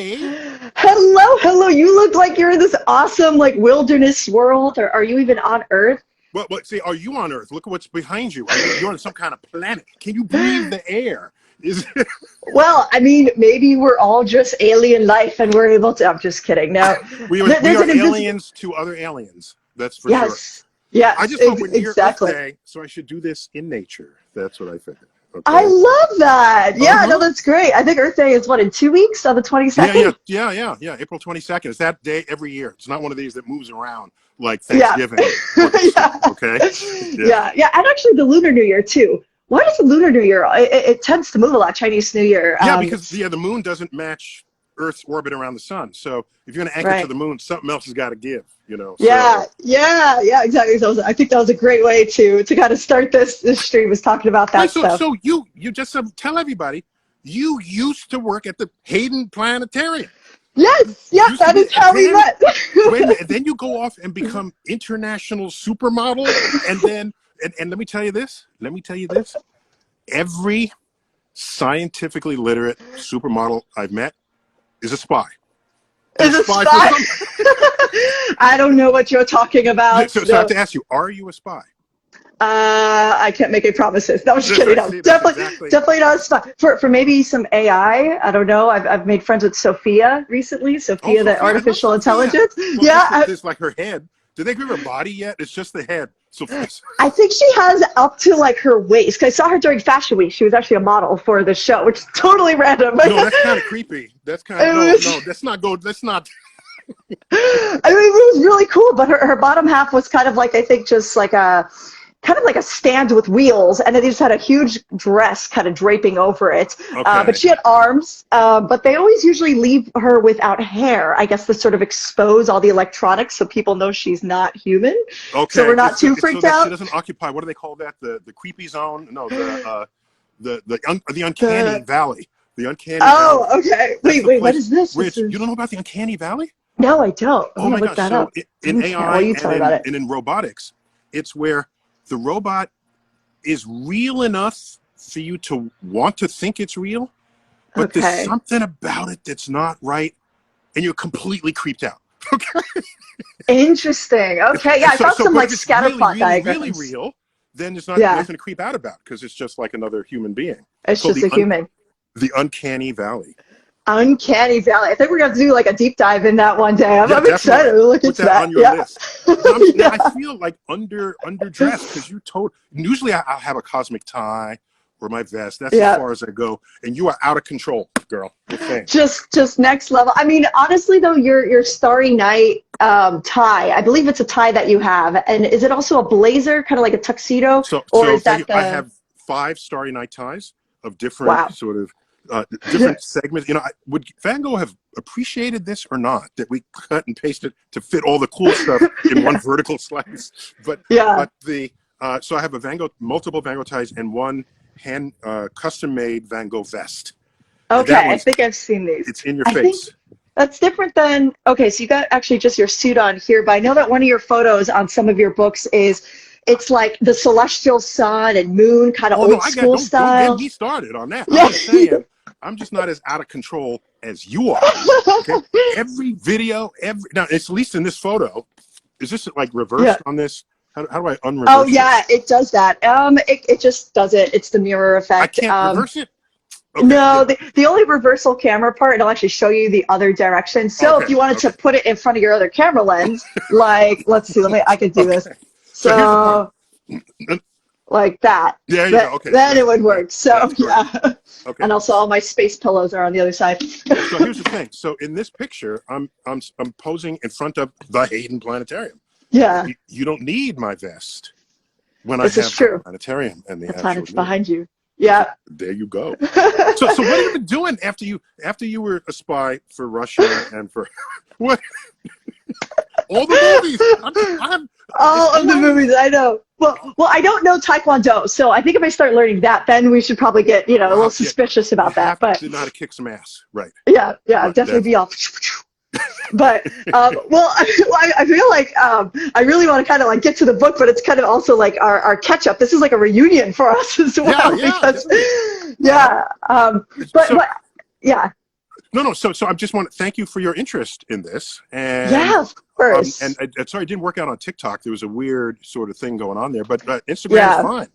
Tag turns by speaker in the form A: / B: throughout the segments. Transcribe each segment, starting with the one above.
A: Hey.
B: Hello, hello. You look like you're in this awesome like wilderness world, or are you even on Earth?
A: See, are you on Earth? Look at what's behind you. You're on some kind of planet. Can you breathe the air? Is
B: Well, I mean, maybe we're all just alien life and we're able to. I'm just kidding. Now,
A: we
B: there's
A: are
B: an invisible.
A: aliens to other aliens. That's for sure.
B: Yes,
A: I
B: yes,
A: just thought we're near Earth
B: exactly.
A: Day, so I should do this in nature. That's what I figured.
B: I
A: Okay.
B: love that. Yeah, no,
A: Uh-huh.
B: that's great. I think Earth Day is what, in 2 weeks on the
A: Yeah,
B: 22nd?
A: yeah. April 22nd. It's that day every year. It's not one of these that moves around like
B: Yeah.
A: Thanksgiving or
B: Yeah.
A: okay? Yeah.
B: Yeah, yeah, and actually the Lunar New Year too. Why does the Lunar New Year? It tends to move a lot. Chinese New Year.
A: Yeah, because the moon doesn't match Earth's orbit around the sun. So if you're going to anchor to
B: Right.
A: the moon, something else has got to give,
B: Yeah,
A: So
B: yeah, exactly. So I think that was a great way to kind of start this stream, was talking about
A: wait,
B: that stuff.
A: so you just tell everybody you used to work at the Hayden Planetarium.
B: Yes,
A: You
B: yeah,
A: used to
B: that
A: be,
B: is
A: and
B: how we
A: then
B: met.
A: wait a minute, and then you go off and become international supermodel, and then and let me tell you this. Let me tell you this. Every scientifically literate supermodel I've met is a spy. And
B: Is
A: a
B: a
A: spy for
B: spy.
A: some.
B: I don't know what you're talking about.
A: So I have
B: So
A: to ask you: are you a spy?
B: I can't make any promises. No, I'm just
A: That's
B: kidding.
A: right.
B: No,
A: See, that's
B: definitely,
A: exactly.
B: definitely not a spy. For maybe some AI. I don't know. I've made friends with Sophia recently.
A: Oh,
B: Sophia, the
A: Sophia, I love
B: artificial
A: Sophia.
B: intelligence.
A: Well,
B: Yeah,
A: this like her head. Did they give her a body yet? It's just the head. Sophia.
B: I think she has up to like her waist. 'Cause I saw her during Fashion Week. She was actually a model for the show, which is totally random.
A: No, that's kind of creepy. That's kind of
B: It
A: no.
B: was,
A: That's not go. That's not.
B: I mean, it was really cool, but her bottom half was kind of like, I think, just like a kind of like a stand with wheels, and then they just had a huge dress kind of draping over it. But
A: Okay.
B: she had arms, but they always usually leave her without hair, I guess, to sort of expose all the electronics so people know she's not human. So
A: Okay.
B: we're not too
A: It's so
B: freaked
A: that she
B: out.
A: doesn't occupy. What do they call that? The creepy zone? No, the uncanny
B: The
A: valley. The uncanny
B: Oh,
A: valley.
B: okay.
A: That's
B: Wait,
A: the
B: wait, what
A: place
B: is this?
A: where
B: This
A: it's. You don't
B: is
A: know about the uncanny valley?
B: No, I don't. I'm
A: Oh
B: gonna
A: my
B: look
A: gosh!
B: that
A: So
B: up.
A: in
B: Okay, well,
A: AI
B: you
A: and
B: tell me about it.
A: in robotics, it's where the robot is real enough for you to want to think it's real, but there's
B: Okay.
A: something about it that's not right, and you're completely creeped out. Okay.
B: Interesting. Okay, yeah, I found some
A: But
B: like
A: if it's
B: scatter
A: really,
B: plot
A: really, really
B: diagrams.
A: real, then there's
B: Yeah,
A: nothing to creep out about because it's just like another human being. It's
B: it's
A: called
B: just a human.
A: the uncanny valley.
B: Uncanny Valley. I think we're gonna do like a deep dive in that one day.
A: Yeah,
B: I'm excited
A: definitely
B: to look
A: put
B: into
A: that
B: that.
A: on your
B: Yeah.
A: list. But now I
B: Yeah.
A: feel like underdressed because you told. Usually I'll have a cosmic tie or my vest. That's as
B: Yeah.
A: far as I go, and you are out of control, girl. Just saying.
B: Just next level. I mean, honestly though, your Starry Night tie, I believe it's a tie that you have. And is it also a blazer, kind of like a tuxedo? Or
A: So
B: is
A: thank
B: that
A: you. I
B: the
A: have 5 Starry Night ties of different
B: wow.
A: sort of different segments. Would Van Gogh have appreciated this or not? That we cut and pasted to fit all the cool stuff in one
B: Yeah.
A: vertical slice. But
B: Yeah.
A: but the so I have multiple Van Gogh ties, and one hand custom made Van Gogh vest, and that
B: Okay, I
A: one's
B: think I've seen these.
A: it's in your
B: I think
A: face.
B: that's different than, okay, so you got actually just your suit on here, but I know that one of your photos on some of your books is, it's like the celestial sun and moon, kind of
A: Oh no,
B: old
A: I got
B: school
A: don't get
B: style.
A: me started on that. I'm
B: Yeah.
A: just saying, I'm just not as out of control as you are. Okay, every video, every now it's at least in this photo. Is this like
B: Yeah.
A: reversed on this? How do I
B: Oh
A: unreverse
B: yeah,
A: this?
B: it does that. It just does it. It's the mirror
A: I
B: effect.
A: can't reverse it. Okay,
B: No,
A: good.
B: the only reversal camera part, it'll actually show you the other direction. So if
A: Okay,
B: you wanted to
A: okay,
B: put it in front of your other camera lens, like, let's see, I can do this.
A: okay. So here's the point.
B: So like that.
A: There you
B: Then,
A: go. Okay,
B: then it would work. So
A: that's great.
B: yeah.
A: Okay.
B: And also all my space pillows are on the other side.
A: So here's the thing. So in this picture, I'm posing in front of the Hayden Planetarium.
B: Yeah,
A: You don't need my vest when I
B: this is
A: have the
B: true.
A: planetarium and the
B: The
A: actual
B: planet's
A: moon.
B: behind you. Yeah.
A: There you go. So what have you been doing after you were a spy for Russia and for what? All the movies. It's
B: All of the
A: always
B: movies, I know. Well, I don't know Taekwondo, so I think if I start learning that, then we should probably get, a little
A: wow. Yeah,
B: suspicious
A: you
B: about that.
A: have
B: But
A: to know how to kick some ass, right?
B: yeah, yeah,
A: Right.
B: definitely
A: That's
B: be off. But I feel like I really want to kind of like get to the book, but it's kind of also like our catch up. This is like a reunion for us as
A: yeah,
B: well
A: yeah,
B: because
A: definitely. Uh-huh.
B: yeah,
A: So
B: but yeah,
A: No. So I just want to thank you for your interest in this. And
B: Yeah, of course.
A: sorry, it didn't work out on TikTok. There was a weird sort of thing going on there, but Instagram's
B: Yeah.
A: fine.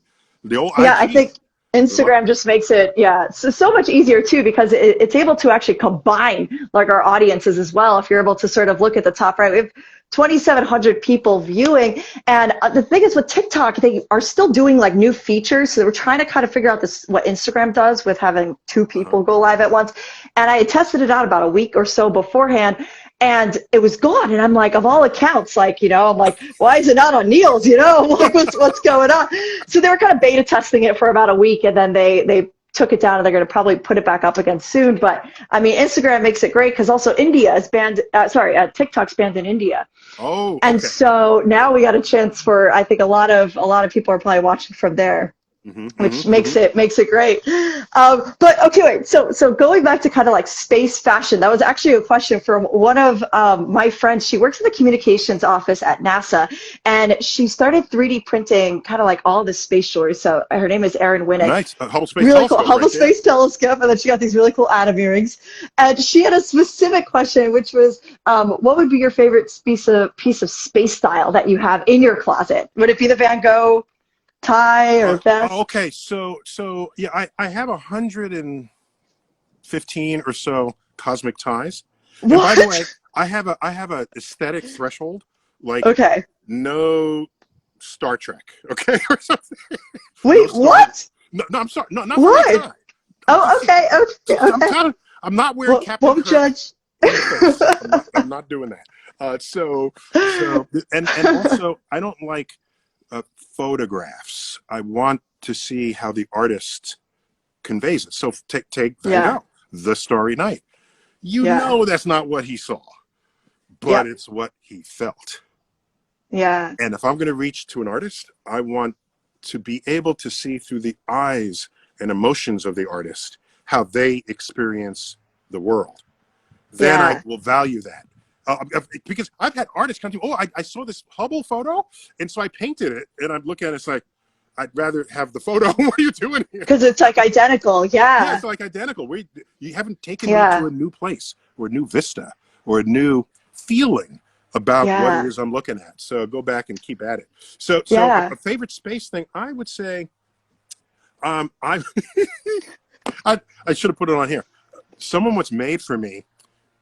A: The old
B: Yeah, I
A: IG.
B: think Instagram just makes it, yeah, so much easier too because it's able to actually combine like our audiences as well. If you're able to sort of look at the top right, we have 2,700 people viewing. And the thing is with TikTok, they are still doing like new features. So we're trying to kind of figure out this, what Instagram does with having two people go live at once. And I had tested it out about a week or so beforehand. And it was gone. And I'm like, of all accounts, like, I'm like, why is it not on Neil's? I'm like, what's going on? So they were kind of beta testing it for about a week, and then they took it down, and they're going to probably put it back up again soon. But I mean, Instagram makes it great because also India is banned. TikTok's banned in India.
A: Oh, okay.
B: And so now we got a chance for, I think a lot of people are probably watching from there. Which makes it great. But okay, wait. So going back to kind of like space fashion, that was actually a question from one of my friends. She works in the communications office at NASA, and she started 3D printing kind of like all the space jewelry. So her name is Erin Winnick.
A: Nice. Hubble Space
B: Really
A: Telescope.
B: cool. Hubble
A: Right
B: Space Telescope, and then she got these really cool atom earrings. And she had a specific question, which was, what would be your favorite piece of space style that you have in your closet? Would it be the Van Gogh tie or vest?
A: Okay, so yeah, I have 115 or so cosmic ties. And by the way, I have a aesthetic threshold, like
B: Okay.
A: no Star Trek, okay, or something.
B: Wait, what?
A: No, I'm sorry, no, not
B: Why?
A: for my tie.
B: Oh, okay.
A: I'm not wearing Captain
B: Won't
A: Kirk
B: judge.
A: in the face. I'm not doing that. So and also I don't like photographs. I want to see how the artist conveys it. So take Van Gogh, The Starry Night. You know that's not what he saw, but it's what he felt.
B: Yeah.
A: And if I'm going to reach to an artist, I want to be able to see through the eyes and emotions of the artist how they experience the world. Then I will value that. Because I've had artists come to me, I saw this Hubble photo, and so I painted it, and I'm looking at it, it's like, I'd rather have the photo. What are you doing here?
B: Because it's like identical,
A: Yeah, it's like identical. You haven't taken me to a new place, or a new vista, or a new feeling about what it is I'm looking at. So go back and keep at it. So a favorite space thing, I would say, I should have put it on here. Someone once made for me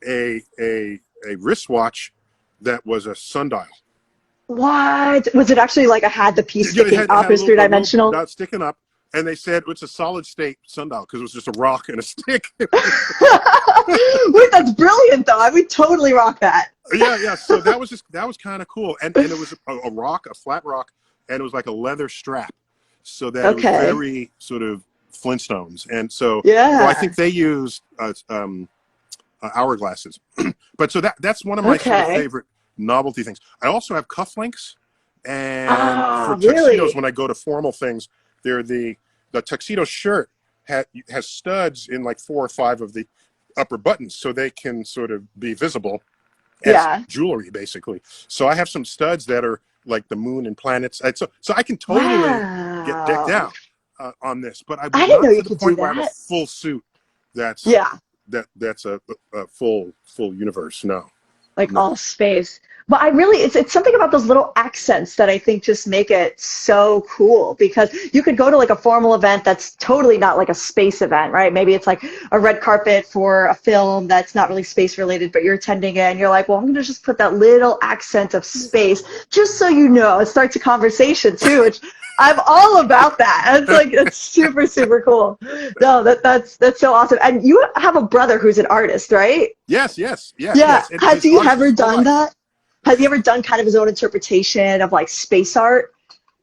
A: a wristwatch that was a sundial.
B: What? Was it actually like I had the piece sticking up as three-dimensional?
A: Not sticking up, and they said it's a solid state sundial because it was just a rock and a stick.
B: Wait, that's brilliant though. I would totally rock that.
A: Yeah. So that was kind of cool, and it was a rock, a flat rock, and it was like a leather strap, so that it was very sort of Flintstones, and so I think they used hourglasses. But so that's one of my sort of favorite novelty things. I also have cufflinks, and for tuxedos, when I go to formal things, they're the tuxedo shirt has studs in like 4 or 5 of the upper buttons, so they can sort of be visible as jewelry, basically. So I have some studs that are like the moon and planets. So I can totally get decked out on this, but I
B: didn't know you
A: to the
B: could
A: point
B: do
A: where I have a
B: that.
A: full suit. That's a full universe. No.
B: Like all space. But it's something about those little accents that I think just make it so cool, because you could go to like a formal event that's totally not like a space event, right? Maybe it's like a red carpet for a film that's not really space related, but you're attending it and you're like, well, I'm going to just put that little accent of space just so you know. It starts a conversation too, which I'm all about that. It's super, super cool. No, that's so awesome. And you have a brother who's an artist, right?
A: Yes.
B: Has he ever done that? Has he ever done kind of his own interpretation of like space art,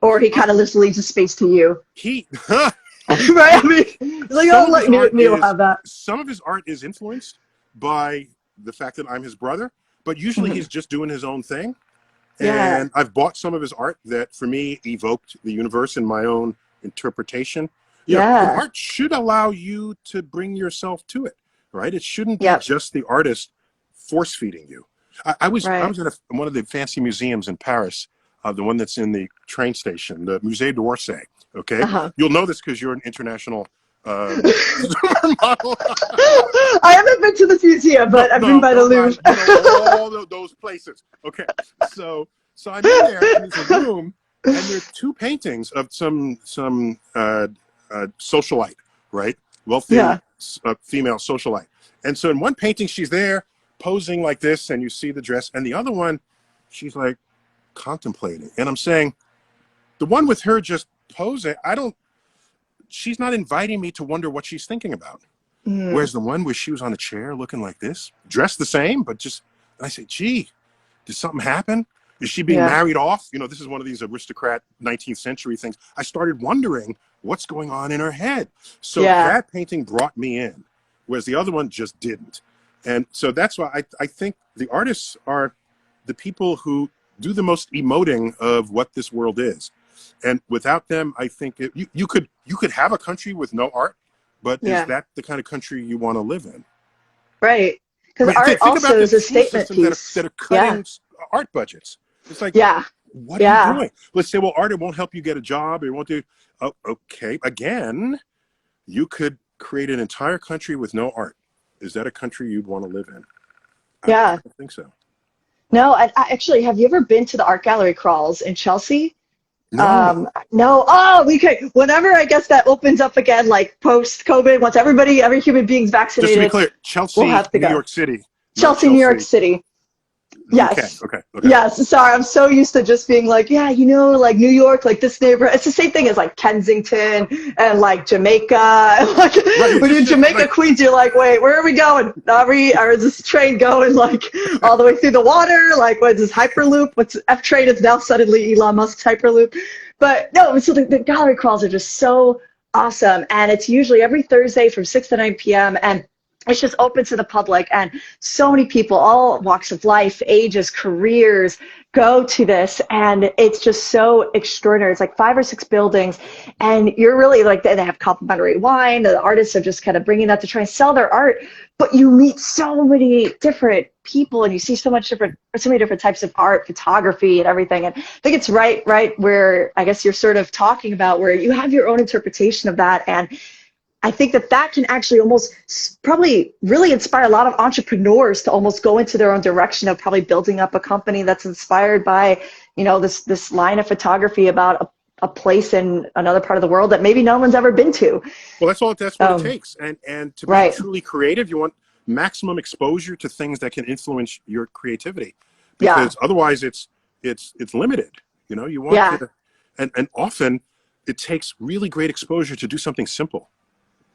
B: or he kind of just leaves the space to you? Right? I mean, like, Neil have that.
A: Some of his art is influenced by the fact that I'm his brother, but usually he's just doing his own thing. And I've bought some of his art that, for me, evoked the universe in my own interpretation. Art should allow you to bring yourself to it, right? It shouldn't be just the artist force feeding you. I was at one of the fancy museums in Paris, the one that's in the train station, the Musée d'Orsay. Okay, you'll know this because you're an international supermodel.
B: I haven't been to the museum, but I've been by the Louvre.
A: All those places. Okay, so I'm in there, and there's a room, and there are two paintings of some socialite, right? Wealthy female socialite. And so in one painting, she's there posing like this, and you see the dress, and the other one, she's like contemplating. And I'm saying, the one with her just posing, she's not inviting me to wonder what she's thinking about. Whereas the one where she was on a chair looking like this, dressed the same, but just, and I say, gee, did something happen? Is she being married off? You know, this is one of these aristocrat 19th century things. I started wondering what's going on in her head. So that painting brought me in, whereas the other one just didn't. And so that's why I think the artists are the people who do the most emoting of what this world is. And without them, I think you could have a country with no art, but is that the kind of country you want to live in?
B: Right. Because art
A: think
B: also is a statement piece.
A: That are cutting art budgets. It's like, what are you doing? Let's say, well, art, it won't help you get a job. It won't do. Oh, okay. Again, you could create an entire country with no art. Is that a country you'd want to live in? I don't think so.
B: No, I actually, have you ever been to the art gallery crawls in Chelsea?
A: No.
B: No. Oh, we could. Whenever I guess that opens up again, like post-COVID, once every human being's vaccinated.
A: Just to be clear, Chelsea,
B: we'll have to
A: New
B: go.
A: York City.
B: Chelsea, New York City. Yes.
A: Okay.
B: Yes. Sorry, I'm so used to just being like, like New York, like this neighborhood. It's the same thing as like Kensington and like Jamaica. And like when you're in Jamaica, Queens, you're like, wait, where are we going? Or is this train going like all the way through the water? Like, what is this Hyperloop? What's F train is now suddenly Elon Musk's Hyperloop. But no, so the gallery crawls are just so awesome. And it's usually every Thursday from 6 to 9 p.m. And it's just open to the public, and so many people, all walks of life, ages, careers, go to this, and it's just so extraordinary. It's like 5 or 6 buildings, and you're really like, they have complimentary wine. The artists are just kind of bringing that to try and sell their art, but you meet so many different people, and you see so many different types of art, photography, and everything. And I think it's right where I guess you're sort of talking about, where you have your own interpretation of that. And I think that can actually almost probably really inspire a lot of entrepreneurs to almost go into their own direction of probably building up a company that's inspired by, this line of photography about a place in another part of the world that maybe no one's ever been to.
A: Well, that's what it takes. And to be truly creative, you want maximum exposure to things that can influence your creativity, because otherwise it's limited. You want to, and often it takes really great exposure to do something simple.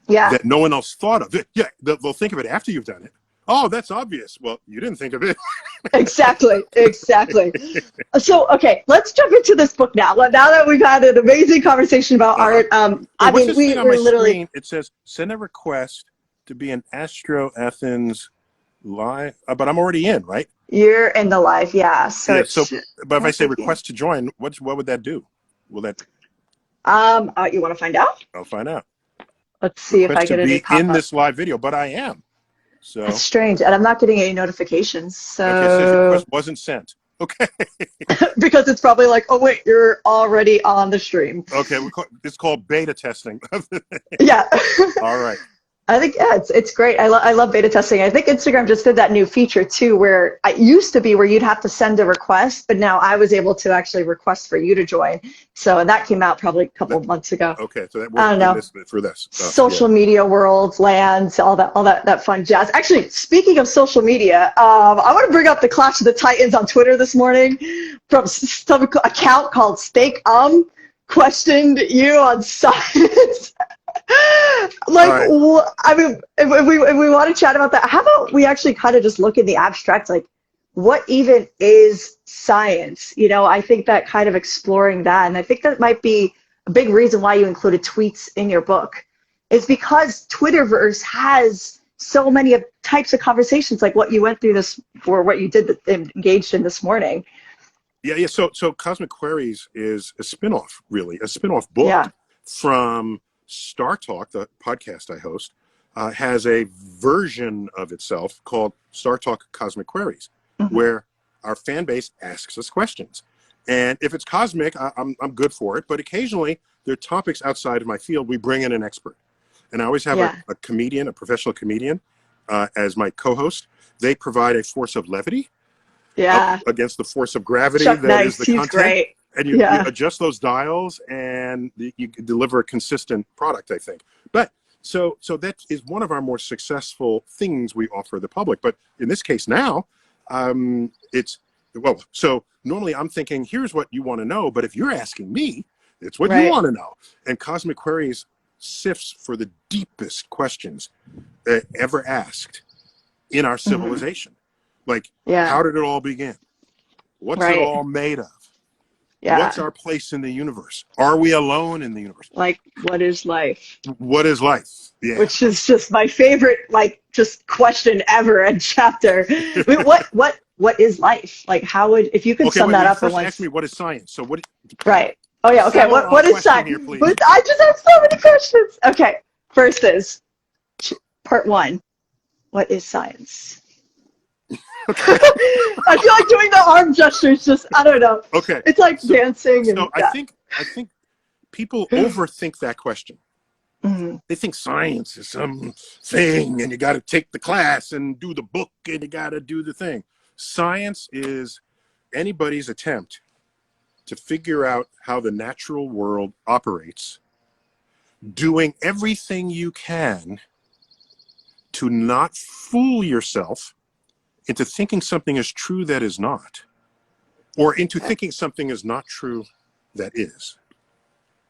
A: That no one else thought of. They'll think of it after you've done it. Oh, that's obvious. Well, you didn't think of it. Exactly.
B: So, okay, let's jump into this book now. Now that we've had an amazing conversation about art, we're literally.
A: Screen? It says send a request to be an Astro Athens live, but I'm already in, right?
B: You're in the live, So,
A: but if I say request to join, what would that do? Will that?
B: You want to find out?
A: I'll find out.
B: Let's see if I get any pop-up.
A: In this live video, but I am. So
B: that's strange, and I'm not getting any notifications. So
A: the request wasn't sent. Okay.
B: Because it's probably like, oh wait, you're already on the stream.
A: Okay, it's called beta testing. All right.
B: I think it's great. I love beta testing. I think Instagram just did that new feature too, where it used to be where you'd have to send a request, but now I was able to actually request for you to join. So, and that came out probably a couple of months ago.
A: Okay, so that
B: I don't know.
A: For this
B: social media worlds, lands, all that fun jazz. Actually, speaking of social media, I want to bring up the Clash of the Titans on Twitter this morning from some account called Steak questioned you on science. I mean, if we want to chat about that, how about we actually kind of just look in the abstract, like what even is science? I think that kind of exploring that, and I think that might be a big reason why you included tweets in your book, is because Twitterverse has so many types of conversations, like what you went through what you did engaged in this morning.
A: Yeah. So Cosmic Queries is a spinoff book from Star Talk, the podcast I host, has a version of itself called Star Talk Cosmic Queries, where our fan base asks us questions. And if it's cosmic, I'm good for it. But occasionally, there are topics outside of my field. We bring in an expert. and I always have a comedian, a professional comedian, as my co-host. They provide a force of levity up against the force of gravity
B: Chuck
A: that is
B: Nice,
A: the
B: he's
A: content.
B: great.
A: And you adjust those dials, and you deliver a consistent product, I think. But so that is one of our more successful things we offer the public. But in this case now, so normally I'm thinking, here's what you want to know. But if you're asking me, it's what you want to know. And Cosmic Queries sifts for the deepest questions ever asked in our civilization. Like, how did it all begin? What's it all made of? What's our place in the universe? Are we alone in the universe?
B: Like, what is life?
A: What is life? Yeah.
B: Which is just my favorite, like, just question ever and chapter. I mean, what is life? Like, how would, if you could sum that up in one.
A: Ask me what is science. So what?
B: Right. Oh yeah. Okay. What is science?
A: Here, please.
B: I just have so many questions. Okay. First is part one. What is science? I feel like doing the arm gestures. Just I don't know.
A: Okay.
B: It's like dancing.
A: So I think people overthink that question. They think science is some thing, and you got to take the class and do the book, and you got to do the thing. Science is anybody's attempt to figure out how the natural world operates, doing everything you can to not fool yourself into thinking something is true that is not, or into thinking something is not true that is.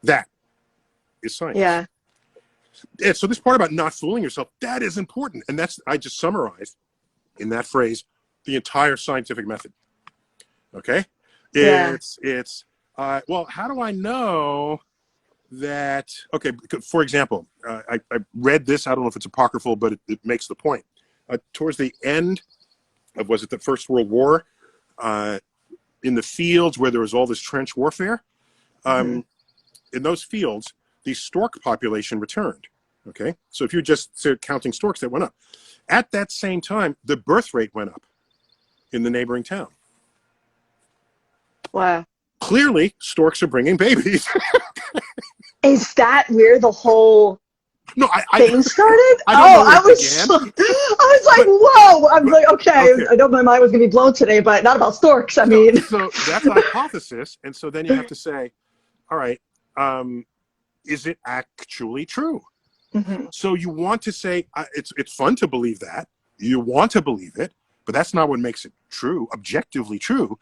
A: That is science.
B: Yeah.
A: And so this part about not fooling yourself, that is important. And I just summarized in that phrase the entire scientific method. Okay? Well, how do I know that, okay, for example, I read this, I don't know if it's apocryphal, but it makes the point. Towards the end of, was it the First World War, in the fields where there was all this trench warfare, in those fields, the stork population returned. Okay, so if you just started counting storks, that went up. At that same time, the birth rate went up in the neighboring town.
B: Wow.
A: Clearly, storks are bringing babies.
B: Is that where the whole thing started?
A: I
B: was like, whoa! I'm like, okay, I know my mind was gonna be blown today, but not about storks. I mean,
A: so that's a hypothesis, and so then you have to say, all right, is it actually true? So you want to say it's fun to believe that, you want to believe it, but that's not what makes it true, objectively true,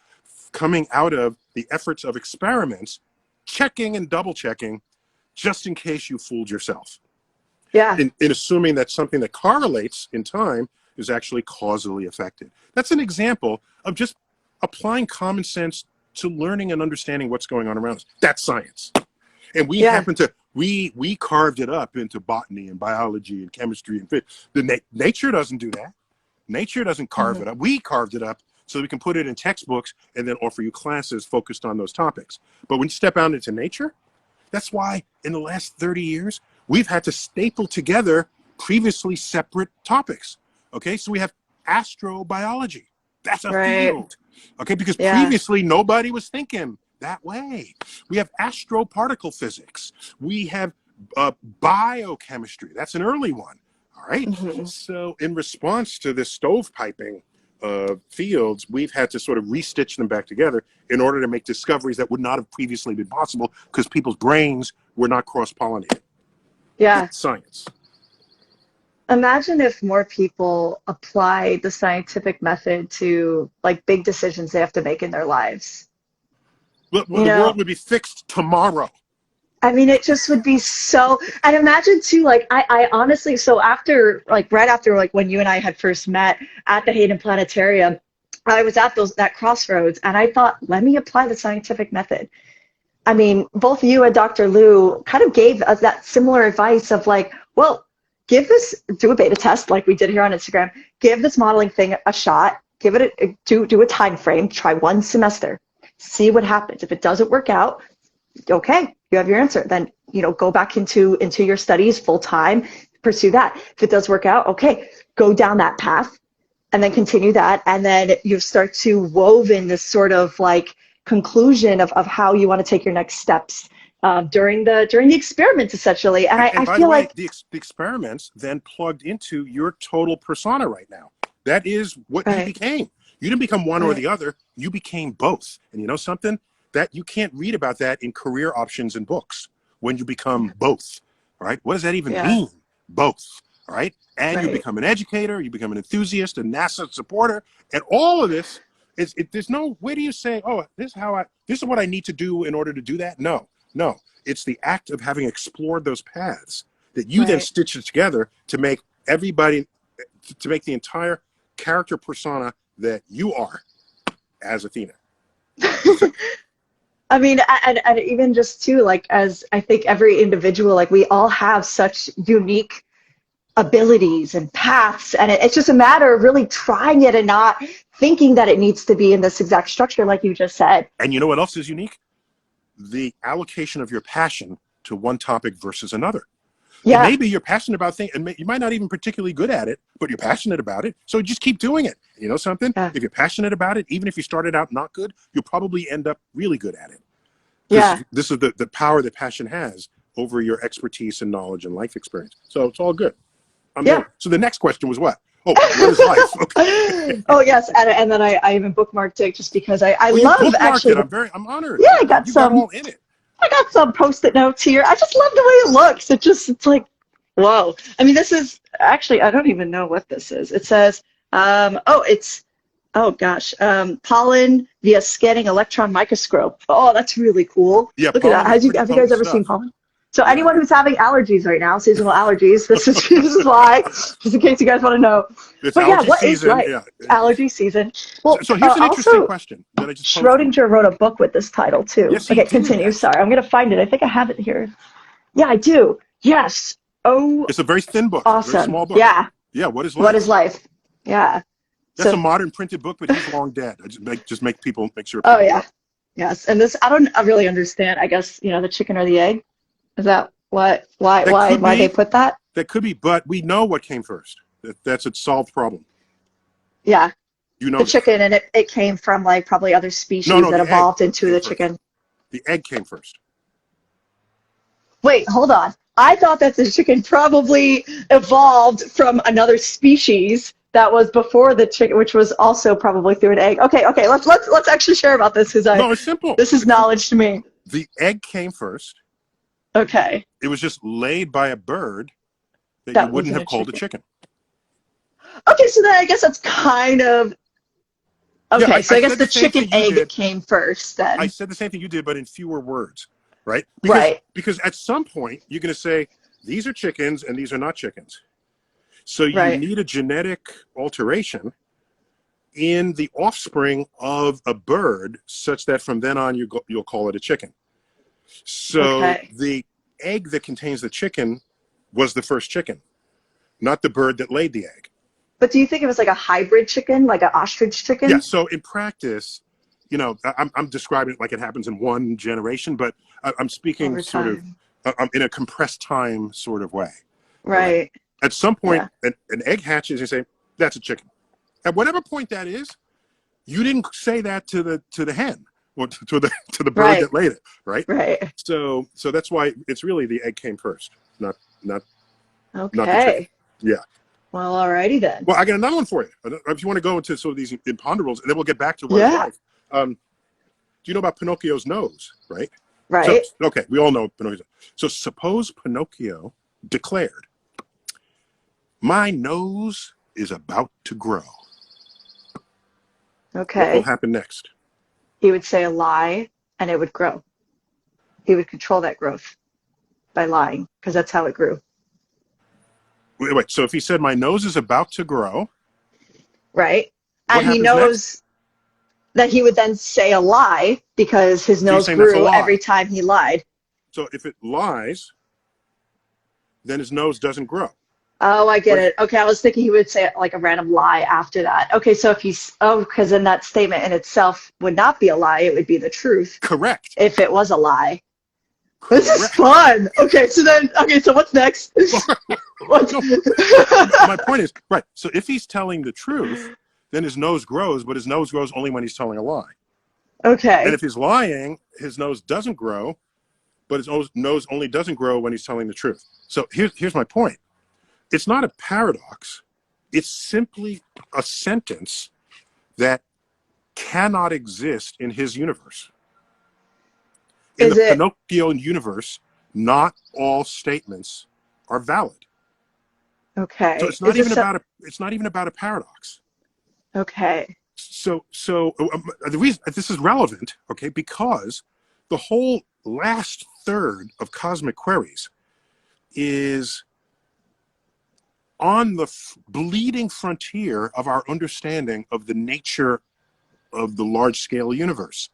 A: coming out of the efforts of experiments, checking and double checking, just in case you fooled yourself.
B: Yeah.
A: In assuming that something that correlates in time is actually causally affected. That's an example of just applying common sense to learning and understanding what's going on around us. That's science. And we happen to, we carved it up into botany and biology and chemistry and physics. Nature doesn't do that. Nature doesn't carve it up. We carved it up so we can put it in textbooks and then offer you classes focused on those topics. But when you step out into nature, that's why in the last 30 years, we've had to staple together previously separate topics. Okay, so we have astrobiology. That's a field. Okay, because previously nobody was thinking that way. We have astroparticle physics. We have biochemistry. That's an early one. All right. So in response to this stovepiping of fields, we've had to sort of restitch them back together in order to make discoveries that would not have previously been possible because people's brains were not cross-pollinated.
B: Yeah.
A: That's science.
B: Imagine if more people apply the scientific method to like big decisions they have to make in their lives.
A: Well, the world would be fixed tomorrow.
B: I mean, it just would be so, and imagine too, like, I honestly, so after, like, right after, like, when you and I had first met at the Hayden Planetarium, I was at that crossroads, and I thought, let me apply the scientific method. I mean, both you and Dr. Lou kind of gave us that similar advice of like, well, do a beta test like we did here on Instagram, give this modeling thing a shot, give it do a time frame, try one semester, see what happens. If it doesn't work out, okay, you have your answer. Then, go back into your studies full time, pursue that. If it does work out, okay, go down that path and then continue that. And then you start to woven this sort of like conclusion of how you want to take your next steps during the experiments, essentially. And
A: And
B: I
A: by the
B: feel
A: way,
B: like,
A: the experiments then plugged into your total persona right now. That is what you
B: right,
A: became. You didn't become one or
B: right,
A: the other. You became both. And you know something? That you can't read about that in career options in books when you become both. All right. What does that even
B: yeah,
A: mean? Both. All right. And you
B: right,
A: become an educator, you become an enthusiast, a NASA supporter, and all of this there's no, where do you say, oh, this is what I need to do in order to do that? No, no. It's the act of having explored those paths that you then
B: right.
A: stitch it together to make everybody, to make the entire character persona that you are as Athena. That's it.
B: I mean, and even just too, like, as I think every individual, like, we all have such unique abilities and paths, and it's just a matter of really trying it and not thinking that it needs to be in this exact structure, like you just said.
A: And you know what else is unique? The allocation of your passion to one topic versus another. It
B: Yeah,
A: may be you're passionate about things, and you might not even particularly good at it, but you're passionate about it. So just keep doing it. You know something?
B: yeah,
A: If you're passionate about it, even if you started out not good, you'll probably end up really good at it.
B: yeah.
A: Because this is the power that passion has over your expertise and knowledge and life experience. So it's all good. I'm
B: Yeah.
A: there. So the next question was what? Oh, what is life? Okay.
B: Oh yes, and then I even bookmarked it just because I
A: Oh, you
B: love
A: bookmarked
B: actually
A: it.
B: the,
A: I'm honored.
B: yeah, I got
A: You got
B: some
A: all in it.
B: post-it notes here. I just love the way it looks. It's like, whoa. I mean, this is actually, I don't even know what this is. It says, oh gosh, pollen via scanning electron microscope. Oh, that's really cool.
A: Yeah,
B: Look at that.
A: pollen is pretty
B: Have you guys
A: potent
B: ever seen
A: stuff.
B: pollen? So
A: Yeah.
B: anyone who's having allergies right now, seasonal allergies, this is why, just in case you guys want to know.
A: It's
B: But yeah,
A: allergy
B: what is
A: season.
B: life?
A: Yeah.
B: Allergy season. Well,
A: So here's an interesting
B: also,
A: question that I just posed to you.
B: Schrodinger wrote a book with this title too.
A: Yes, he
B: Okay,
A: did,
B: continue.
A: actually.
B: Sorry, I'm gonna find it. I think I have it here. Yeah, I do. Yes. Oh,
A: It's a very thin book, very
B: awesome.
A: small book.
B: Yeah.
A: Yeah, what is
B: What is
A: life?
B: life? Yeah.
A: That's a
B: So,
A: modern printed book, but he's long dead. I make sure
B: oh
A: people know.
B: yeah. Yes. And this, I don't really understand. I guess, the chicken or the egg. Is that what,
A: That could
B: why they
A: be,
B: put that?
A: but we know what came first. That's a solved problem.
B: Yeah.
A: You
B: The
A: know this.
B: chicken, and it came from like probably other
A: No,
B: species
A: no,
B: that
A: the egg
B: evolved into
A: came
B: the
A: first.
B: chicken.
A: The egg came first.
B: Wait, hold on. I thought that the chicken probably evolved from another species that was before the chicken, which was also probably through an egg. Okay, okay. Let's actually share about this because
A: No, it's simple.
B: this is
A: It's simple.
B: knowledge to me.
A: The egg came first.
B: Okay,
A: It was just laid by a bird that you
B: that
A: wouldn't
B: wasn't
A: have
B: a
A: called a
B: chicken.
A: chicken.
B: Okay, so then I guess that's kind of
A: Yeah,
B: okay. So
A: I
B: I guess
A: said the
B: the
A: same
B: chicken
A: thing you
B: egg
A: did.
B: came first
A: I
B: then.
A: said the same thing you did, but in fewer words, right?
B: Right,
A: Because at some point you're going to say these are chickens and these are not chickens. So you
B: right.
A: need a genetic alteration in the offspring of a bird, such that from then on you'll call it a chicken. So
B: Okay.
A: the egg that contains the chicken was the first chicken, not the bird that laid the egg.
B: But do you think it was like a hybrid chicken, like an ostrich
A: Yeah.
B: chicken?
A: So in practice, I'm describing it like it happens in one generation, but I'm speaking
B: Over
A: sort of
B: time.
A: I'm in a compressed time sort of way. All right.
B: Right.
A: At some point,
B: Yeah.
A: an egg hatches. And you say that's a chicken. At whatever point that is, you didn't say that to the hen or to the bird
B: Right.
A: that laid it, right?
B: Right.
A: So that's why it's really the egg came first, not not not the chicken.
B: Okay.
A: Yeah.
B: Well, alrighty then.
A: Well, I got another one for you. If you want to go into sort of these imponderables, and then we'll get back to what is
B: Yeah.
A: life. Do you know about Pinocchio's nose, right? So,
B: Right.
A: okay, we all know Pinocchio's. So suppose Pinocchio declared, "My nose is about to grow." What will
B: Okay.
A: happen next?
B: He would say a lie and it would grow. He would control that growth by lying because that's how it grew.
A: Wait. So if he said, "My nose is about to grow,"
B: Right.
A: what
B: And he
A: happens next?
B: knows that he would then say a lie because his
A: So you're
B: nose
A: saying that's a
B: grew
A: lie.
B: every time he lied.
A: So if it lies, then his nose doesn't grow.
B: Oh, I get
A: What?
B: it. Okay, I was thinking he would say like a random lie after that. Okay, so if he's, because then that statement in itself would not be a lie, it would be the truth
A: Correct.
B: if it was a lie. This is
A: Correct.
B: fun. Okay, so what's next? What's,
A: No, my point is, right. So if he's telling the truth, then his nose grows, but his nose grows only when he's telling a lie. And
B: okay,
A: if he's lying, his nose doesn't grow, but his nose only doesn't grow when he's telling the truth. So here's my point. It's not a paradox. It's simply a sentence that cannot exist in his universe. In the Pinocchio universe, not all statements are valid.
B: Okay.
A: So it's not even about a paradox.
B: Okay.
A: So the reason this is relevant, okay, because the whole last third of Cosmic Queries is on the bleeding frontier of our understanding of the nature of the large-scale universe.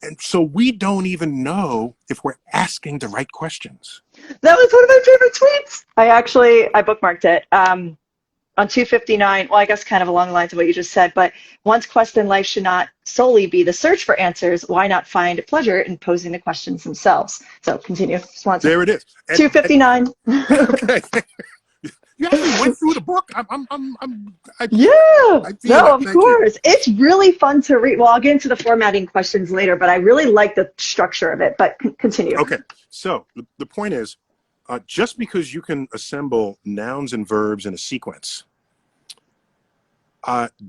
A: And so we don't even know if we're asking the right questions.
B: That was one of my favorite tweets. I bookmarked it. On 259, well, I guess kind of along the lines of what you just said, but one's quest in life should not solely be the search for answers. Why not find pleasure in posing the questions themselves? So continue.
A: There it is.
B: 259.
A: Okay. You actually went through the book.
B: Of course. It's really fun to read. Well, I'll get into the formatting questions later, but I really like the structure of it. But continue.
A: Okay. So the point is, just because you can assemble nouns and verbs in a sequence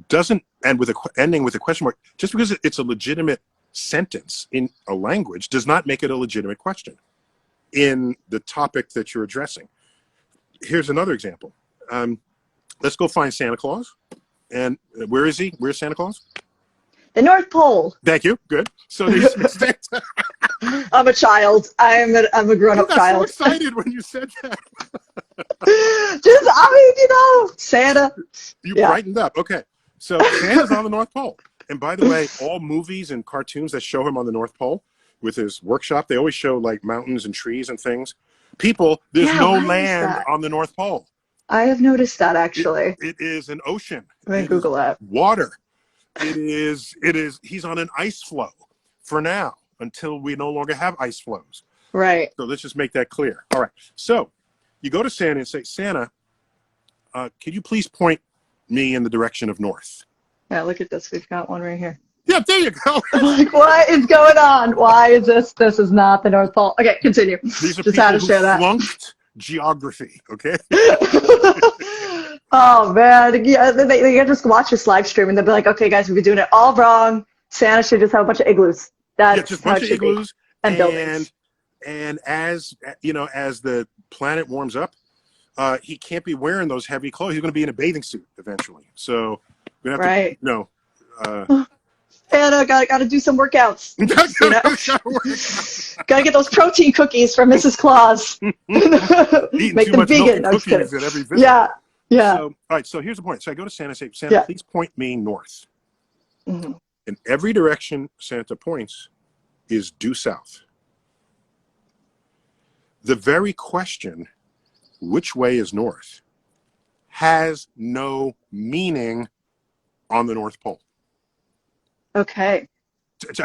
A: doesn't, and with ending with a question mark, just because it's a legitimate sentence in a language does not make it a legitimate question in the topic that you're addressing. Here's another example. Let's go find Santa Claus. And where is he? Where's Santa Claus?
B: The North Pole.
A: Thank you. Good. So there's Santa.
B: I'm a child. I'm a grown-up child.
A: I got so excited when you said that.
B: Santa.
A: You brightened up. Okay. So Santa's on the North Pole. And by the way, all movies and cartoons that show him on the North Pole with his workshop, they always show like mountains and trees and things. People, there's no land on the North Pole.
B: I have noticed that actually.
A: It is an ocean.
B: Let me Google that.
A: Water. It is, he's on an ice floe for now until we no longer have ice flows.
B: Right.
A: So let's just make that clear. All right. So you go to Santa and say, Santa, can you please point me in the direction of north?
B: Yeah, look at this. We've got one right here.
A: Yeah, there you go.
B: I'm like, what is going on? Why is this? This is not the North Pole. Okay, continue.
A: These are
B: just
A: people
B: how to
A: who
B: share that.
A: flunked geography, okay?
B: Oh, man. Yeah, they just watch this live stream and they'll be like, okay, guys, we've been doing it all wrong. Santa should just have a bunch of igloos. That's
A: just a bunch of igloos.
B: And buildings.
A: And as, you know, as the planet warms up, he can't be wearing those heavy clothes. He's going to be in a bathing suit eventually. So we're going to have to, you know,
B: Anna, gotta do some workouts. You know? Gotta get those protein cookies from Mrs. Claus. Make them vegan.
A: At every visit.
B: Yeah.
A: So, all right, so here's the point. So I go to Santa and say, Santa, please point me north.
B: Mm-hmm.
A: In every direction Santa points is due south. The very question, which way is north, has no meaning on the North Pole.
B: Okay.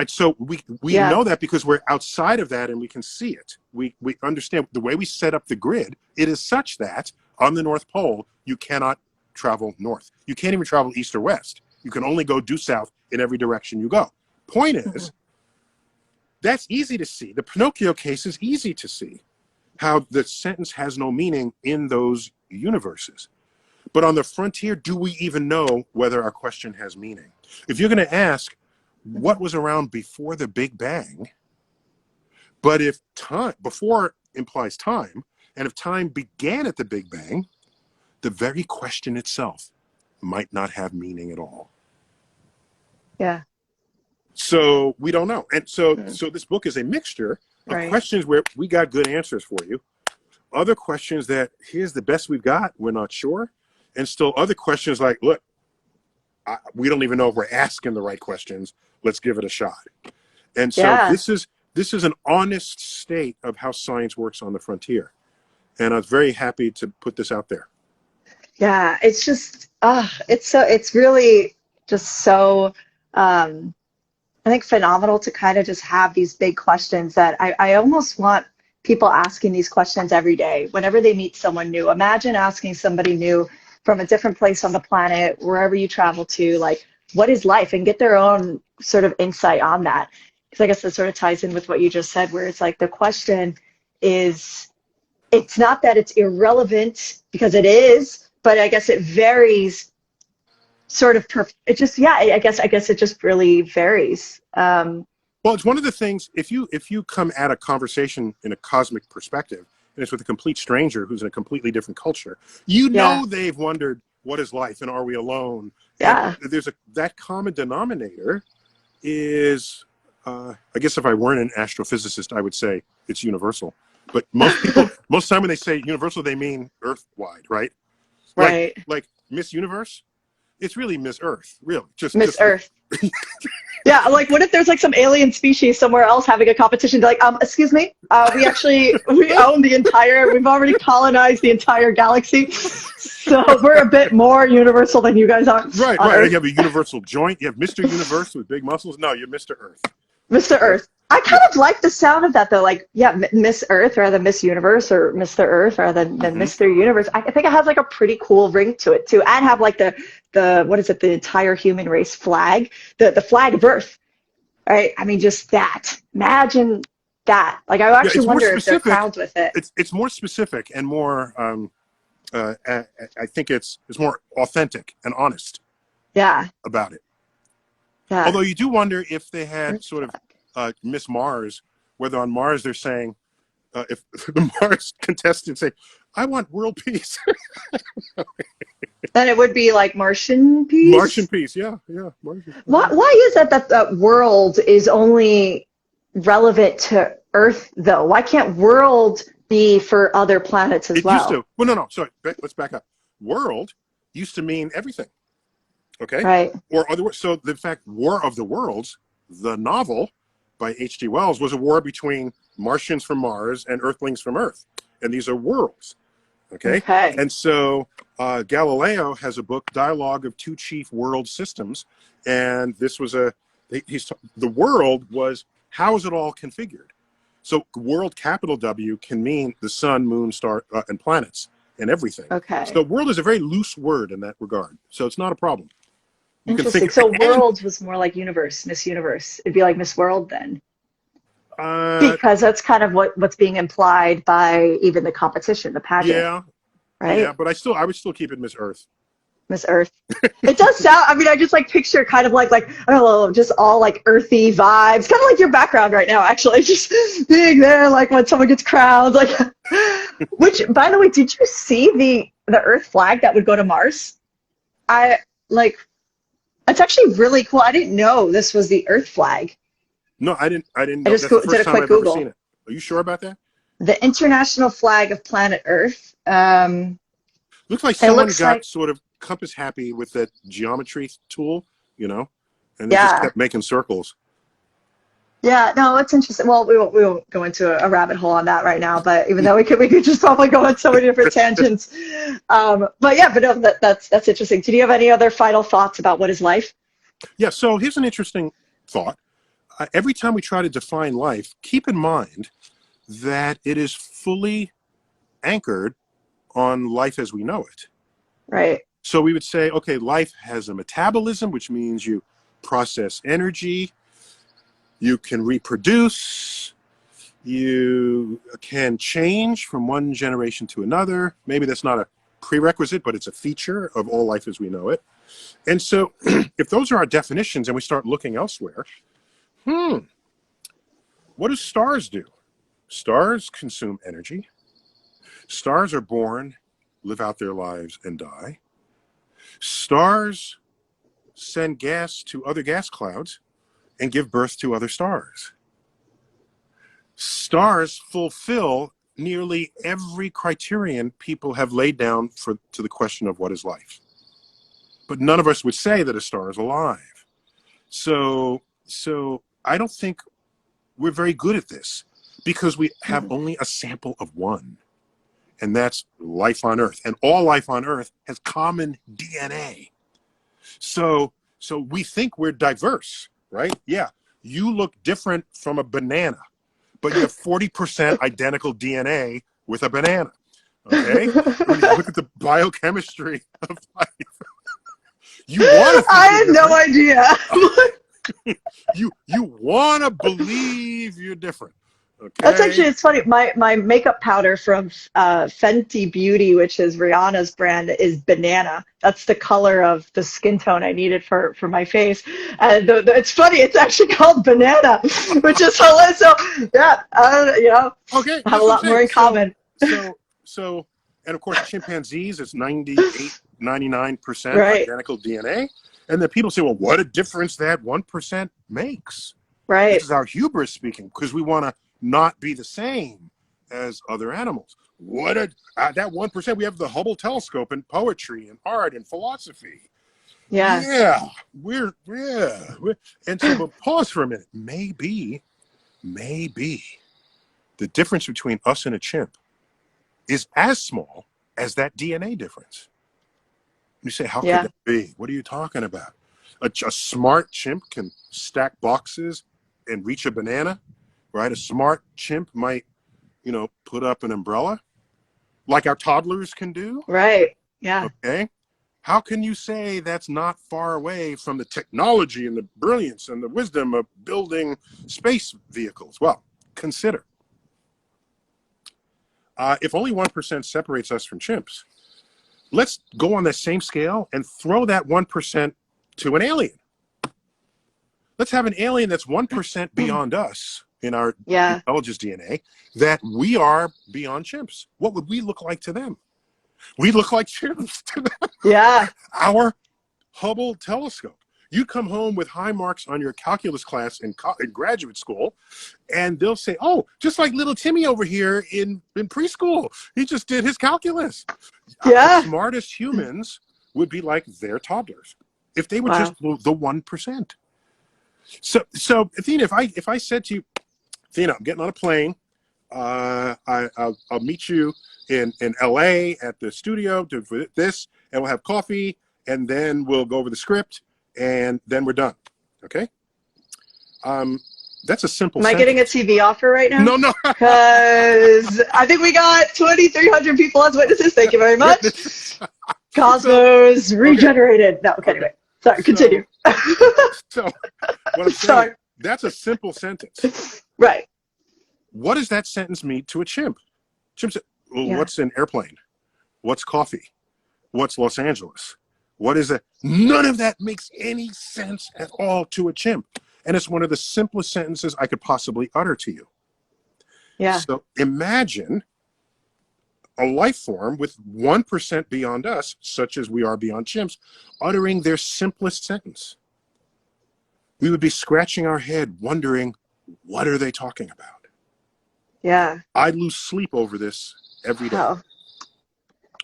A: So we know that because we're outside of that and we can see it. We understand the way we set up the grid. It is such that on the North Pole, you cannot travel north. You can't even travel east or west. You can only go due south in every direction you go. Point is, that's easy to see. The Pinocchio case is easy to see how the sentence has no meaning in those universes. But on the frontier, do we even know whether our question has meaning? If you're going to ask, what was around before the Big Bang? But if time, before implies time, and if time began at the Big Bang, the very question itself might not have meaning at all.
B: Yeah.
A: So we don't know. And so this book is a mixture of questions where we got good answers for you. Other questions that here's the best we've got, we're not sure. And still other questions like, look, we don't even know if we're asking the right questions. Let's give it a shot. And so this is an honest state of how science works on the frontier. And I was very happy to put this out there.
B: Yeah, it's just, it's really just so, I think phenomenal to kind of just have these big questions that I almost want people asking these questions every day whenever they meet someone new. Imagine asking somebody new from a different place on the planet, wherever you travel to, like, what is life, and get their own sort of insight on that. I guess that sort of ties in with what you just said, where it's like the question is, it's not that it's irrelevant because it is, but I guess it varies sort of it just, yeah, I guess it just really varies.
A: Well, it's one of the things, if you come at a conversation in a cosmic perspective, and it's with a complete stranger who's in a completely different culture, you know,
B: Yeah.
A: they've wondered, what is life and are we alone?
B: Yeah.
A: And that common denominator is, I guess if I weren't an astrophysicist, I would say it's universal. But most people, most time when they say universal, they mean Earth-wide, right?
B: Right.
A: Like Miss Universe, it's really Miss Earth, really.
B: Miss
A: Just
B: Earth. Yeah, like what if there's like some alien species somewhere else having a competition? They're like, excuse me, we own we've already colonized the entire galaxy, so we're a bit more universal than you guys are.
A: Right.
B: Earth.
A: You have a universal joint. You have Mr. Universe with big muscles. No, you're Mr. Earth.
B: Mr.
A: Okay?
B: Earth. I
A: Yeah.
B: kind of like the sound of that though. Like, yeah, Miss Earth rather than Miss Universe, or Mr. Earth rather than Mr. Universe. I think it has like a pretty cool ring to it too, and have like the what is it? The entire human race flag, the flag of Earth. Right? I mean, just that. Imagine that. Like, I actually wonder if they're crowds with it.
A: It's more specific and more. I think it's more authentic and honest.
B: Yeah.
A: About it.
B: Yeah.
A: Although you do wonder if they had
B: Earth
A: sort of
B: flag.
A: Miss Mars, whether on Mars they're saying, if the Mars contestants say, "I want world peace."
B: Then it would be like Martian peace.
A: Martian peace, yeah. Martian.
B: Why is that world is only relevant to Earth though? Why can't world be for other planets as well?
A: It used to. Well, no. Sorry. Let's back up. World used to mean everything. Okay.
B: Right.
A: Or other. So the fact, War of the Worlds, the novel by H.G. Wells, was a war between Martians from Mars and Earthlings from Earth, and these are worlds. Okay. And so Galileo has a book, Dialogue of Two Chief World Systems, and this was the world was, how is it all configured? So world, capital W, can mean the sun, moon, star, and planets and everything.
B: Okay.
A: So world is a very loose word in that regard. So it's not a problem.
B: Interesting. So world was more like universe, Miss Universe. It'd be like Miss World then. Because that's kind of what's being implied by even the competition, the pageant.
A: Yeah.
B: Right?
A: Yeah, but I would still keep it Miss Earth.
B: Miss Earth. It does sound, I mean, I just like picture kind of like, I don't know, just all like earthy vibes. Kind of like your background right now, actually. Just being there, like when someone gets crowned. Like, which, by the way, did you see the Earth flag that would go to Mars? It's actually really cool. I didn't know this was the Earth flag.
A: No, I didn't know.
B: I just
A: That's the
B: did
A: first
B: a
A: time
B: quick
A: I've
B: Google.
A: ever seen it. Are you sure about that?
B: The international flag of planet Earth.
A: Looks like someone got sort of compass happy with that geometry tool, and they just kept making circles. Yeah,
B: no, it's interesting. Well, we won't go into a rabbit hole on that right now, but even though we could just probably go on so many different tangents. But no, that's interesting. Did you have any other final thoughts about what is life?
A: Yeah, so here's an interesting thought. Every time we try to define life, keep in mind that it is fully anchored on life as we know it.
B: Right.
A: So we would say, okay, life has a metabolism, which means you process energy, you can reproduce, you can change from one generation to another. Maybe that's not a prerequisite, but it's a feature of all life as we know it. And so if those are our definitions and we start looking elsewhere, what do stars do? Stars consume energy. Stars are born, live out their lives, and die. Stars send gas to other gas clouds and give birth to other stars. Stars fulfill nearly every criterion people have laid down to the question of what is life. But none of us would say that a star is alive. So I don't think we're very good at this because we have only a sample of one. And that's life on Earth. And all life on Earth has common DNA. So we think we're diverse, right? Yeah, you look different from a banana, but you have 40% identical DNA with a banana, okay? When you look at the biochemistry of life, you want to think
B: I had no idea.
A: You want to believe you're different. Okay.
B: That's actually, it's funny. My makeup powder from Fenty Beauty, which is Rihanna's brand, is banana. That's the color of the skin tone I needed for my face. And it's funny. It's actually called banana, which is hilarious. So yeah,
A: Okay,
B: have a
A: that's what I'm
B: lot more
A: saying.
B: in common.
A: So, and of course, chimpanzees, it's 98, 99%
B: Right,
A: identical DNA. And then people say, well, what a difference that 1% makes. This
B: right.
A: is our hubris speaking, because we want to not be the same as other animals. What a that 1%, we have the Hubble telescope in poetry and art and philosophy.
B: Yeah,
A: Yeah, and so, but pause for a minute. Maybe the difference between us and a chimp is as small as that DNA difference. You say, how could
B: yeah,
A: that be? What are you talking about? A smart chimp can stack boxes and reach a banana, right? A smart chimp might, put up an umbrella like our toddlers can do.
B: right. Yeah.
A: Okay. How can you say that's not far away from the technology and the brilliance and the wisdom of building space vehicles? Well, consider if only 1% separates us from chimps, let's go on that same scale and throw that 1% to an alien. Let's have an alien that's 1% beyond us in our
B: Yeah.
A: intelligence DNA, that we are beyond chimps. What would we look like to them? We look like chimps to them.
B: Yeah.
A: Our Hubble telescope. You come home with high marks on your calculus class in graduate school, and they'll say, oh, just like little Timmy over here in preschool. He just did his calculus. The
B: Yeah.
A: smartest humans would be like their toddlers if they were just
B: Wow.
A: the 1%. So Athena, if I said to you, Athena, I'm getting on a plane. I'll meet you in LA at the studio for this, and we'll have coffee, and then we'll go over the script, and then we're done. Okay? That's a simple
B: Am I
A: sentence.
B: getting a TV offer right now?
A: No.
B: Because I think we got 2,300 people as witnesses. Thank you very much. Cosmos regenerated. No, okay, anyway. Sorry, continue.
A: So what I'm saying, that's a simple sentence.
B: Right.
A: What does that sentence mean to a chimp? Chimp said, well,
B: Yeah.
A: what's an airplane? What's coffee? What's Los Angeles? What is it? None of that makes any sense at all to a chimp. And it's one of the simplest sentences I could possibly utter to you.
B: Yeah.
A: So imagine a life form with 1% beyond us, such as we are beyond chimps, uttering their simplest sentence. We would be scratching our head wondering, what are they talking about?
B: Yeah.
A: I lose sleep over this every day.
B: Wow.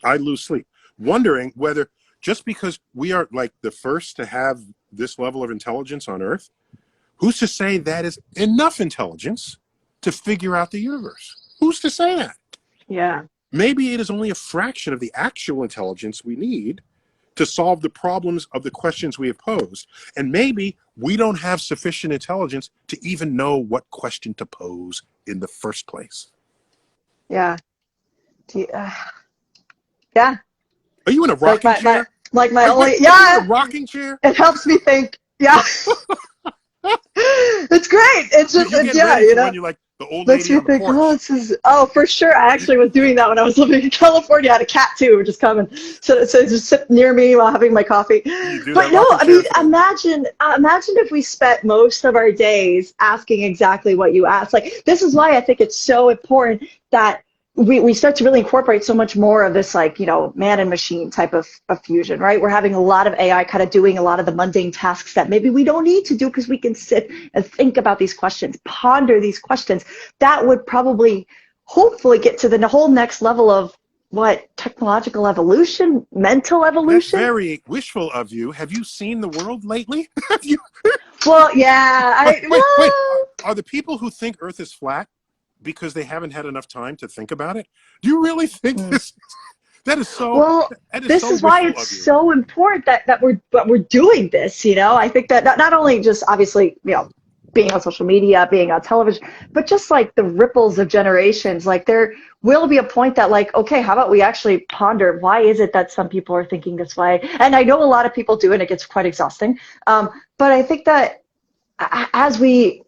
A: I lose sleep, wondering whether just because we are like the first to have this level of intelligence on Earth, who's to say that is enough intelligence to figure out the universe? Who's to say that?
B: Yeah.
A: Maybe it is only a fraction of the actual intelligence we need to solve the problems of the questions we have posed. And maybe we don't have sufficient intelligence to even know what question to pose in the first place.
B: Yeah. Yeah.
A: Are you in a rocking chair?
B: Like my
A: Are
B: only,
A: you
B: yeah.
A: in a rocking chair?
B: It helps me think. Yeah. It's great. It's just,
A: You get
B: yeah,
A: ready for when you're like the old
B: makes
A: lady
B: me
A: on the
B: think,
A: porch.
B: oh, this is, oh, for sure. I actually was doing that when I was living in California. I had a cat too, which is coming. So just sit near me while having my coffee.
A: You do
B: But
A: that
B: no,
A: rocking
B: I
A: chair
B: mean,
A: thing.
B: imagine if we spent most of our days asking exactly what you asked. Like, this is why I think it's so important that we start to really incorporate so much more of this, like, man and machine type of fusion, right? We're having a lot of AI kind of doing a lot of the mundane tasks that maybe we don't need to do because we can sit and think about these questions, ponder these questions. That would probably, hopefully, get to the whole next level of what, technological evolution, mental
A: That's
B: evolution?
A: very wishful of you. Have you seen the world lately? Have you?
B: Well, yeah,
A: Wait. Are the people who think Earth is flat because they haven't had enough time to think about it? Do you really think this? That is so.
B: Well,
A: That is
B: this
A: so
B: is why
A: wishful
B: it's
A: of you.
B: so important that we're doing this. I think that not only just obviously being on social media, being on television, but just like the ripples of generations. Like, there will be a point that, like, okay, how about we actually ponder why is it that some people are thinking this way? And I know a lot of people do, and it gets quite exhausting. But I think that as we,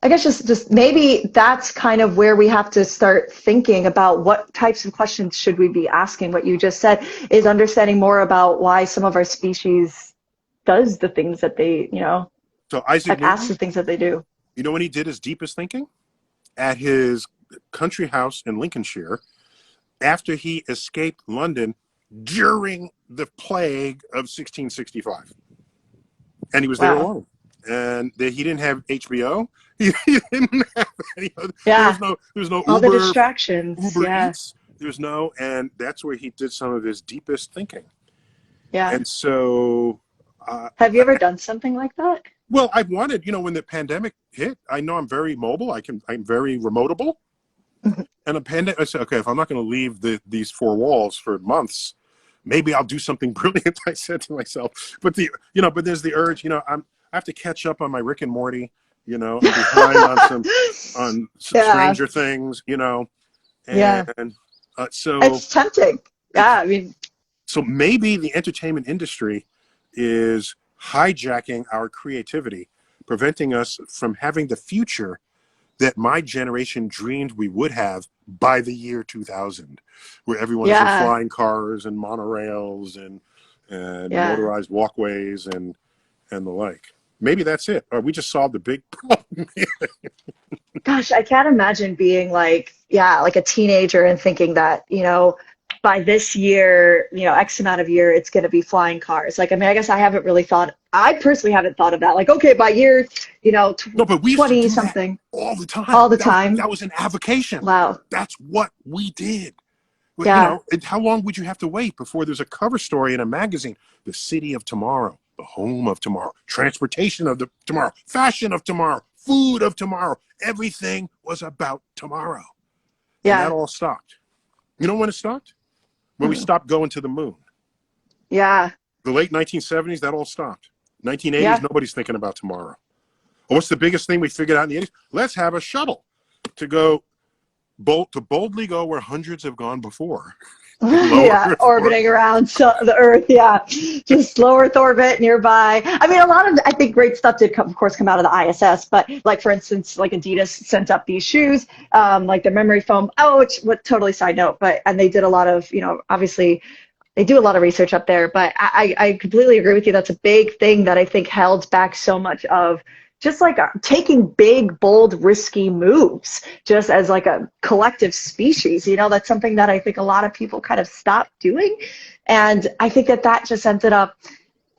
B: I guess just maybe that's kind of where we have to start thinking about what types of questions should we be asking. What you just said is understanding more about why some of our species does the things that they,
A: So Isaac
B: like ask the
A: Newton,
B: things that they do.
A: you know when he did his deepest thinking? At his country house in Lincolnshire, after he escaped London during the plague of 1665. And he was there
B: Wow.
A: alone. And he didn't have HBO. He didn't have any other,
B: Yeah.
A: there was no
B: All the distractions.
A: Uber
B: Yeah.
A: Eats. There's no, and that's where he did some of his deepest thinking.
B: Yeah.
A: And so,
B: Have you ever done something like that?
A: well, I wanted, when the pandemic hit, I know I'm very mobile. I'm very remotable. And the pandemic, I said, okay, if I'm not going to leave these four walls for months, maybe I'll do something brilliant. I said to myself, but but there's the urge, I have to catch up on my Rick and Morty, I'm behind on Stranger Things, and
B: Yeah.
A: so
B: It's tempting. Yeah. I mean,
A: so maybe the entertainment industry is hijacking our creativity, preventing us from having the future that my generation dreamed we would have by the year 2000, where everyone is in flying cars and monorails and motorized walkways and the like. Maybe that's it. Or we just solved a big problem.
B: gosh, I can't imagine being like a teenager and thinking that, by this year, X amount of year, it's going to be flying cars. Like, I mean, I guess I personally haven't thought of that. Like, okay, by year,
A: No, but we used to
B: 20
A: do
B: something.
A: that all the time.
B: All the time.
A: That was an avocation.
B: Wow.
A: That's what we did.
B: Yeah.
A: How long would you have to wait before there's a cover story in a magazine? The city of tomorrow, the home of tomorrow, transportation of tomorrow, fashion of tomorrow, food of tomorrow. Everything was about tomorrow.
B: Yeah.
A: And that all stopped. You know when it stopped? When we stopped going to the moon.
B: Yeah.
A: The late 1970s, that all stopped. 1980s, nobody's thinking about tomorrow. What's the biggest thing we figured out in the 80s? Let's have a shuttle to boldly go where hundreds have gone before.
B: Orbiting around the Earth. Yeah, just low Earth orbit nearby. I mean, a lot of I think great stuff did of course come out of the ISS, but like for instance, like Adidas sent up these shoes, like the memory foam. What totally side note, and they did a lot of obviously they do a lot of research up there. But I completely agree with you. That's a big thing that I think held back so much of just like taking big, bold, risky moves, just as like a collective species. That's something that I think a lot of people kind of stopped doing. And I think that just ended up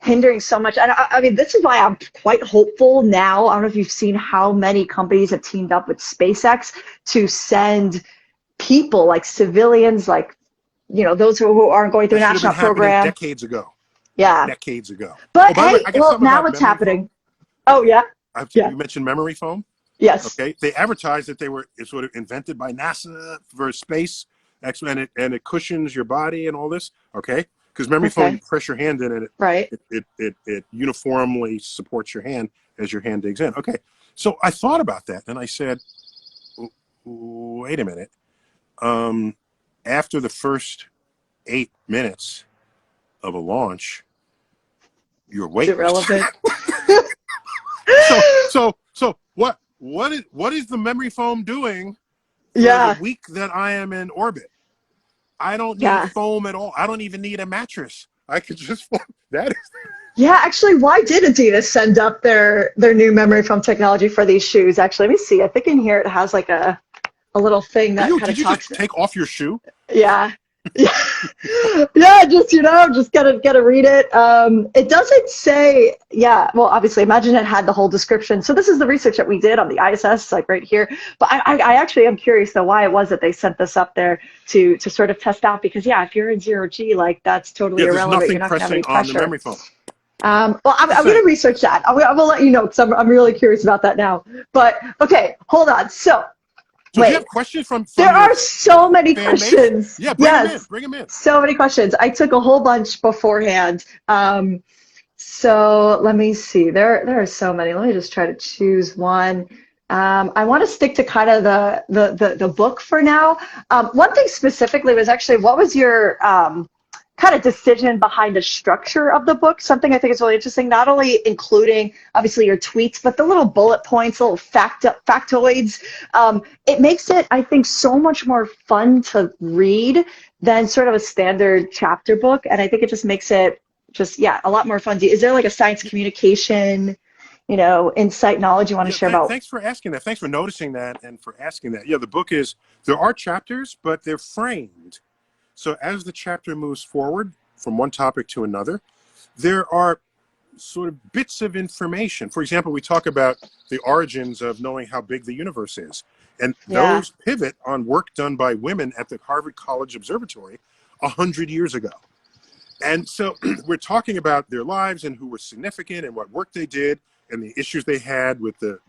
B: hindering so much. And I mean, this is why I'm quite hopeful now. I don't know if you've seen how many companies have teamed up with SpaceX to send people, like civilians, like, those who aren't going through an astronaut program.
A: Decades ago.
B: Yeah.
A: Decades ago.
B: But hey, now it's happening. Oh, yeah.
A: You mentioned memory foam?
B: Yes.
A: Okay. They advertised that it's sort of invented by NASA for space, and it cushions your body and all this. Okay. Because memory foam, you press your hand in and it uniformly supports your hand as your hand digs in. Okay. So I thought about that and I said, wait a minute. After the first 8 minutes of a launch, your weight
B: is irrelevant.
A: So what is the memory foam doing for the week that I am in orbit? I don't need foam at all. I don't even need a mattress. I could just that is.
B: Yeah, actually, why did Adidas send up their new memory foam technology for these shoes? Actually, let me see. I think in here it has like a little thing that kind of talks.
A: Did you just take off your shoe?
B: Yeah. Just gotta read it. It doesn't say, well, obviously imagine it had the whole description. So this is the research that we did on the ISS, like right here. But I actually am curious though why it was that they sent this up there to sort of test out, because if you're in zero G, like that's totally irrelevant. You're not gonna have any pressure.
A: On the memory foam.
B: Well, I'm going to research that. I will let you know because I'm really curious about that now. But okay, hold on. So wait,
A: you have questions from
B: there are so many questions.
A: Yeah, bring them in.
B: So many questions. I took a whole bunch beforehand. So let me see. There are so many. Let me just try to choose one. I want to stick to kind of the book for now. One thing specifically was actually, what was your kind of decision behind the structure of the book. Something I think is really interesting, not only including obviously your tweets, but the little bullet points, little factoids. It makes it, I think, so much more fun to read than sort of a standard chapter book. And I think it just makes it just, yeah, a lot more fun. Is there like a science communication, insight, knowledge you want to
A: Yeah,
B: share about?
A: thanks for asking that. Thanks for noticing that and for asking that. Yeah, the book is, there are chapters, but they're framed. So as the chapter moves forward from one topic to another, there are sort of bits of information. For example, we talk about the origins of knowing how big the universe is. And
B: Yeah.
A: those pivot on work done by women at the Harvard College Observatory 100 years ago. And so we're talking about their lives and who were significant and what work they did and the issues they had with their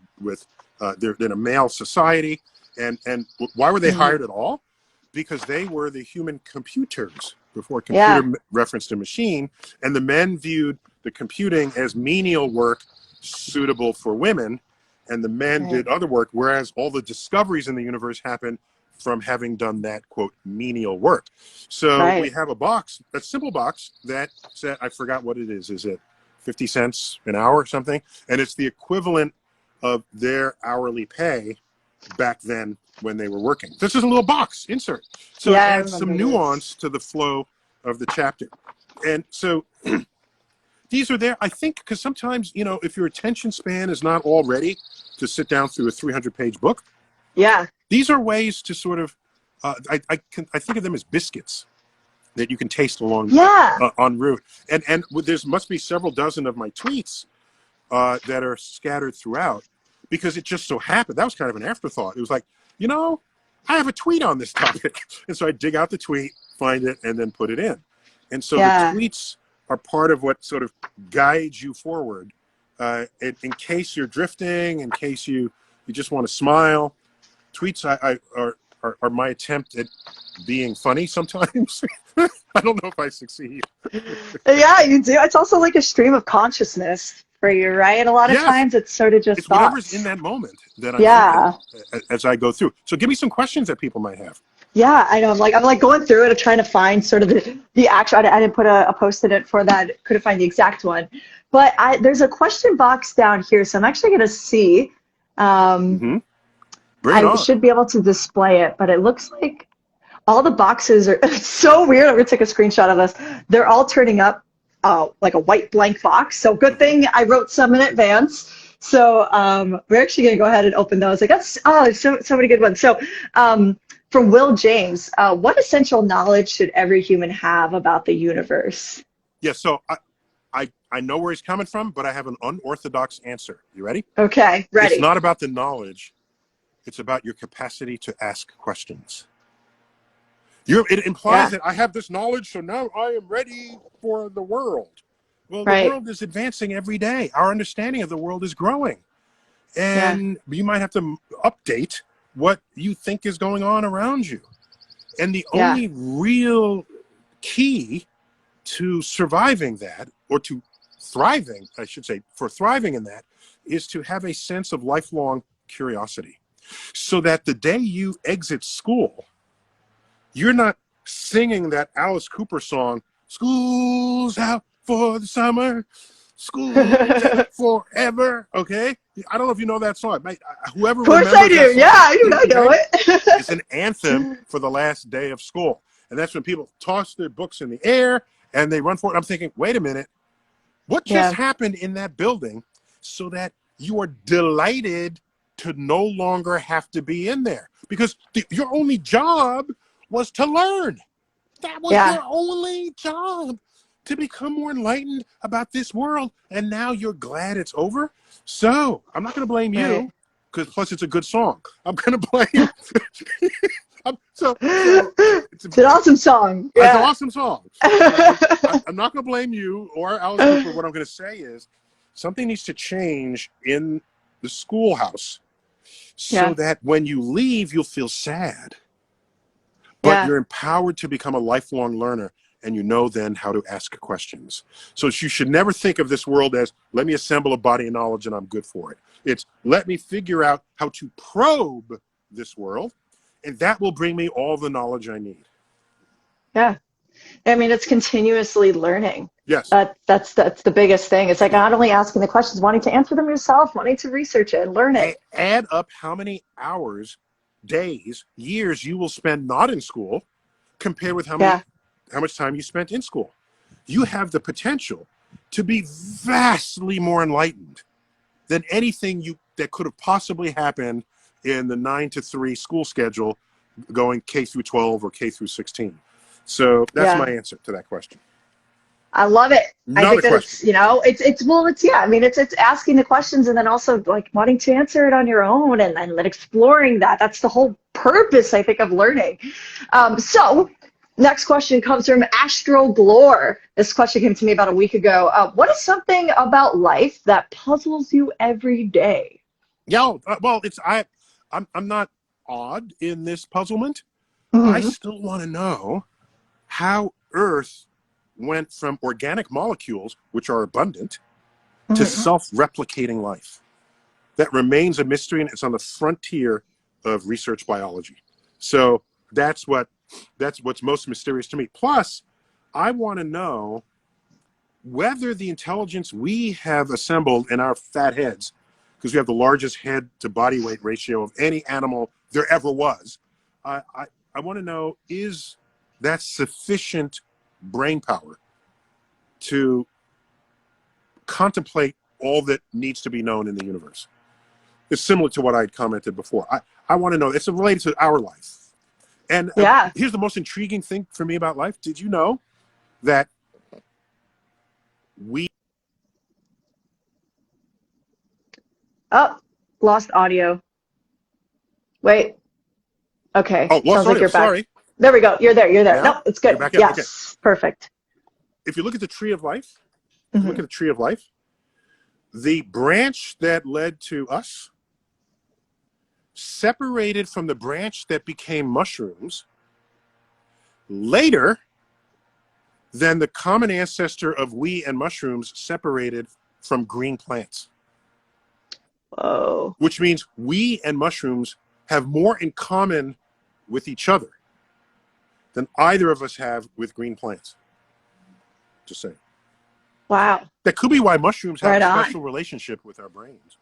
A: in a male society. And why were they hired at all? Because they were the human computers before computer referenced a machine. And the men viewed the computing as menial work suitable for women. And the men did other work, whereas all the discoveries in the universe happened from having done that, quote, menial work. So we have a box, a simple box that said, I forgot what it is. Is it 50 cents an hour or something? And it's the equivalent of their hourly pay back then when they were working. This is a little box insert. So it adds some nuance to the flow of the chapter. And so these are there, I think, because sometimes, if your attention span is not all ready to sit down through a 300-page book, these are ways to sort of, I think of them as biscuits that you can taste along en route. And there must be several dozen of my tweets that are scattered throughout, because it just so happened, that was kind of an afterthought. It was like, I have a tweet on this topic. And so I dig out the tweet, find it, and then put it in. And so the tweets are part of what sort of guides you forward in case you're drifting, in case you just want to smile. Tweets are my attempt at being funny sometimes. I don't know if I succeed.
B: Yeah, you do. It's also like a stream of consciousness for you, right? And a lot of times it's sort of just thoughts.
A: Whatever's in that moment that I'm thinking as I go through. So give me some questions that people might have.
B: Yeah, I know. I'm like going through it and trying to find sort of the actual. I didn't put a post in it for that. Couldn't find the exact one, but there's a question box down here, so I'm actually going to see. I should be able to display it, but it looks like all the boxes are it's so weird. I'm going to take a screenshot of this. They're all turning up like a white blank box. So good thing I wrote some in advance. So we're actually going to go ahead and open those. I got so many good ones. So from Will James, what essential knowledge should every human have about the universe?
A: Yeah, so I know where he's coming from, but I have an unorthodox answer. You ready?
B: Okay, ready.
A: It's not about the knowledge. It's about your capacity to ask questions. It implies that I have this knowledge, so now I am ready for the world. Well, the world is advancing every day. Our understanding of the world is growing. And you might have to update what you think is going on around you. And the only real key to surviving that, or to thriving, I should say, for thriving in that, is to have a sense of lifelong curiosity. So that the day you exit school, you're not singing that Alice Cooper song, "School's out for the summer, school's out forever." Okay? I don't know if you know that song. Whoever
B: of course I do. Yeah, I know it.
A: It's an anthem for the last day of school. And that's when people toss their books in the air and they run for it. I'm thinking, wait a minute, what just happened in that building so that you are delighted to no longer have to be in there? Because your only job was to learn. That was your only job, to become more enlightened about this world. And now you're glad it's over. So I'm not going to blame you, because plus it's a good song. I'm going to blame.
B: It's an awesome song.
A: It's an awesome song. So, I'm not going to blame you or Alice Cooper. What I'm going to say is something needs to change in the schoolhouse so that when you leave, you'll feel sad. But you're empowered to become a lifelong learner, and you know then how to ask questions. So you should never think of this world as, let me assemble a body of knowledge and I'm good for it. It's, let me figure out how to probe this world, and that will bring me all the knowledge I need.
B: Yeah. I mean, it's continuously learning.
A: Yes.
B: That's the biggest thing. It's like not only asking the questions, wanting to answer them yourself, wanting to research it and learn it.
A: Add up how many hours, days, years you will spend not in school compared with
B: Yeah.
A: how much time you spent in school. You have the potential to be vastly more enlightened than anything that could have possibly happened in the 9 to 3 school schedule going K through 12 or K through 16. So that's my
B: Yeah.
A: answer to that question.
B: I love it. I
A: Another
B: think that
A: question.
B: it's, yeah, I mean, it's asking the questions and then also like wanting to answer it on your own and then exploring that. That's the whole purpose, I think, of learning. So next question comes from Astro Glore. This question came to me about a week ago. What is something about life that puzzles you every day?
A: Yeah, well, I'm not odd in this puzzlement. I
B: Hmm.
A: still want to know how Earth went from organic molecules, which are abundant, to
B: Hmm.
A: self-replicating life. That remains a mystery, and it's on the frontier of research biology. So that's what's most mysterious to me. Plus, I want to know whether the intelligence we have assembled in our fat heads, because we have the largest head to body weight ratio of any animal there ever was, I want to know, is that sufficient brain power to contemplate all that needs to be known in the universe? It's similar to what I had commented before. I want to know, it's related to our life. And
B: Yeah.
A: here's the most intriguing thing for me about life. Did you know that we...
B: Oh, lost audio. Wait. Okay.
A: Oh, lost
B: Sounds like
A: audio,
B: you're back.
A: sorry.
B: There we go. You're there. You're there.
A: Now?
B: Nope, it's
A: You're
B: good.
A: back in? Okay.
B: Yes. Perfect.
A: If you look at the tree of life,
B: Hmm.
A: the branch that led to us separated from the branch that became mushrooms later than the common ancestor of we and mushrooms separated from green plants,
B: Whoa.
A: which means we and mushrooms have more in common with each other than either of us have with green plants. Just saying.
B: Wow.
A: That could be why mushrooms have
B: Right
A: a
B: on.
A: special relationship with our brains.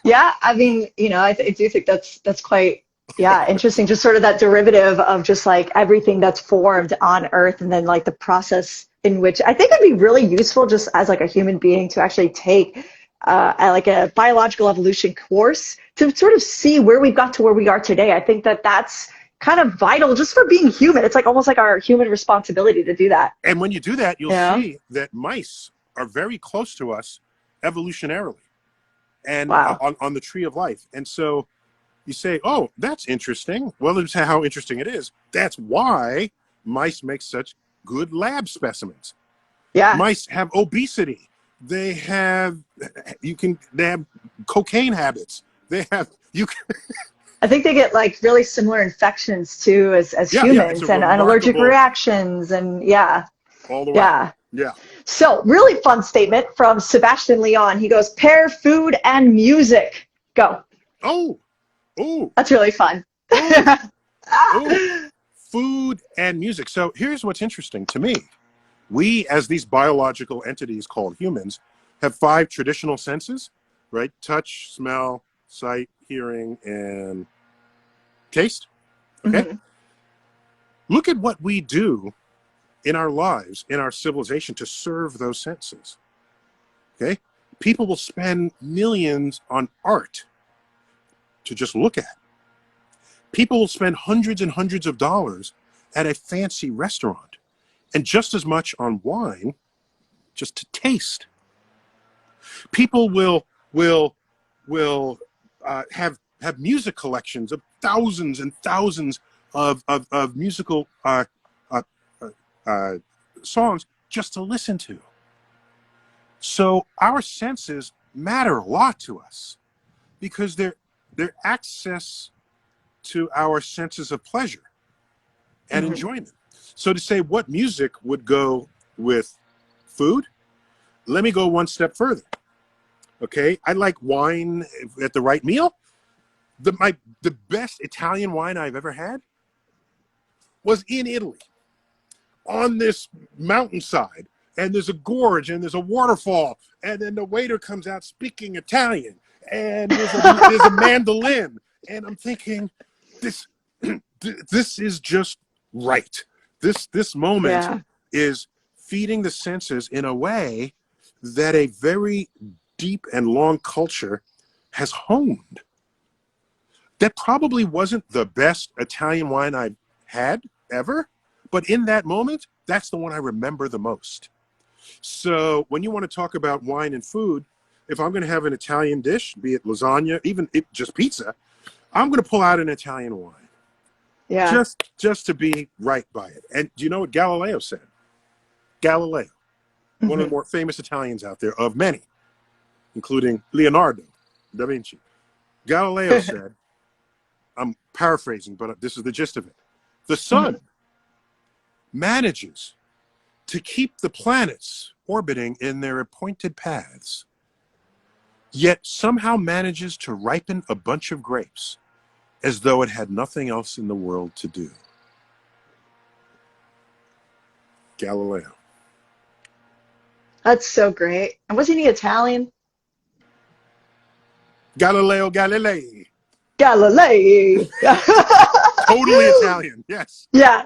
B: Yeah, I mean, I do think that's quite, yeah, interesting. Just sort of that derivative of just like everything that's formed on Earth, and then like the process in which I think it'd be really useful just as like a human being to actually take like a biological evolution course to sort of see where we've got to where we are today. I think that that's kind of vital just for being human. It's like almost like our human responsibility to do that.
A: And when you do that, you'll
B: Yeah.
A: see that mice are very close to us evolutionarily and
B: Wow.
A: on the tree of life. And so you say, oh, that's interesting. Well, it's how interesting it is. That's why mice make such good lab specimens.
B: Yeah.
A: Mice have obesity. They have they have cocaine habits. They have you can,
B: I think they get like really similar infections too as
A: yeah, it's a
B: humans and allergic
A: remarkable
B: reactions and yeah,
A: all the way.
B: yeah.
A: Yeah.
B: So really fun statement from Sebastian Leon. He goes, pair food and music. Go.
A: Oh, oh,
B: That's really fun.
A: oh, oh. Food and music. So here's what's interesting to me. We, as these biological entities called humans, have 5 traditional senses, right? Touch, smell, sight, hearing, and taste. Okay?
B: Hmm.
A: Look at what we do in our lives, in our civilization, to serve those senses. Okay? People will spend millions on art to just look at. People will spend hundreds and hundreds of dollars at a fancy restaurant and just as much on wine just to taste. People will have music collections of thousands and thousands of musical uh, uh, songs just to listen to. So our senses matter a lot to us because they're access to our senses of pleasure and
B: Hmm.
A: enjoyment. So to say what music would go with food, let me go one step further. Okay, I like wine at the right meal. The best Italian wine I've ever had was in Italy. on this mountainside, and there's a gorge, and there's a waterfall, and then the waiter comes out speaking Italian, and there's a mandolin, and I'm thinking, this is just right. This moment
B: Yeah.
A: is feeding the senses in a way that a very deep and long culture has honed. That probably wasn't the best Italian wine I've had ever, but in that moment, that's the one I remember the most. So when you want to talk about wine and food, if I'm going to have an Italian dish, be it lasagna, even just pizza, I'm going to pull out an Italian wine.
B: Yeah.
A: Just to be right by it. And do you know what Galileo said? Galileo, one of the more famous Italians out there, of many, including Leonardo da Vinci. Galileo said, I'm paraphrasing, but this is the gist of it. The sun manages to keep the planets orbiting in their appointed paths, yet somehow manages to ripen a bunch of grapes as though it had nothing else in the world to do. Galileo.
B: That's so great. And wasn't he Italian?
A: Galileo Galilei.
B: Galilei.
A: Totally Italian, yes.
B: Yeah,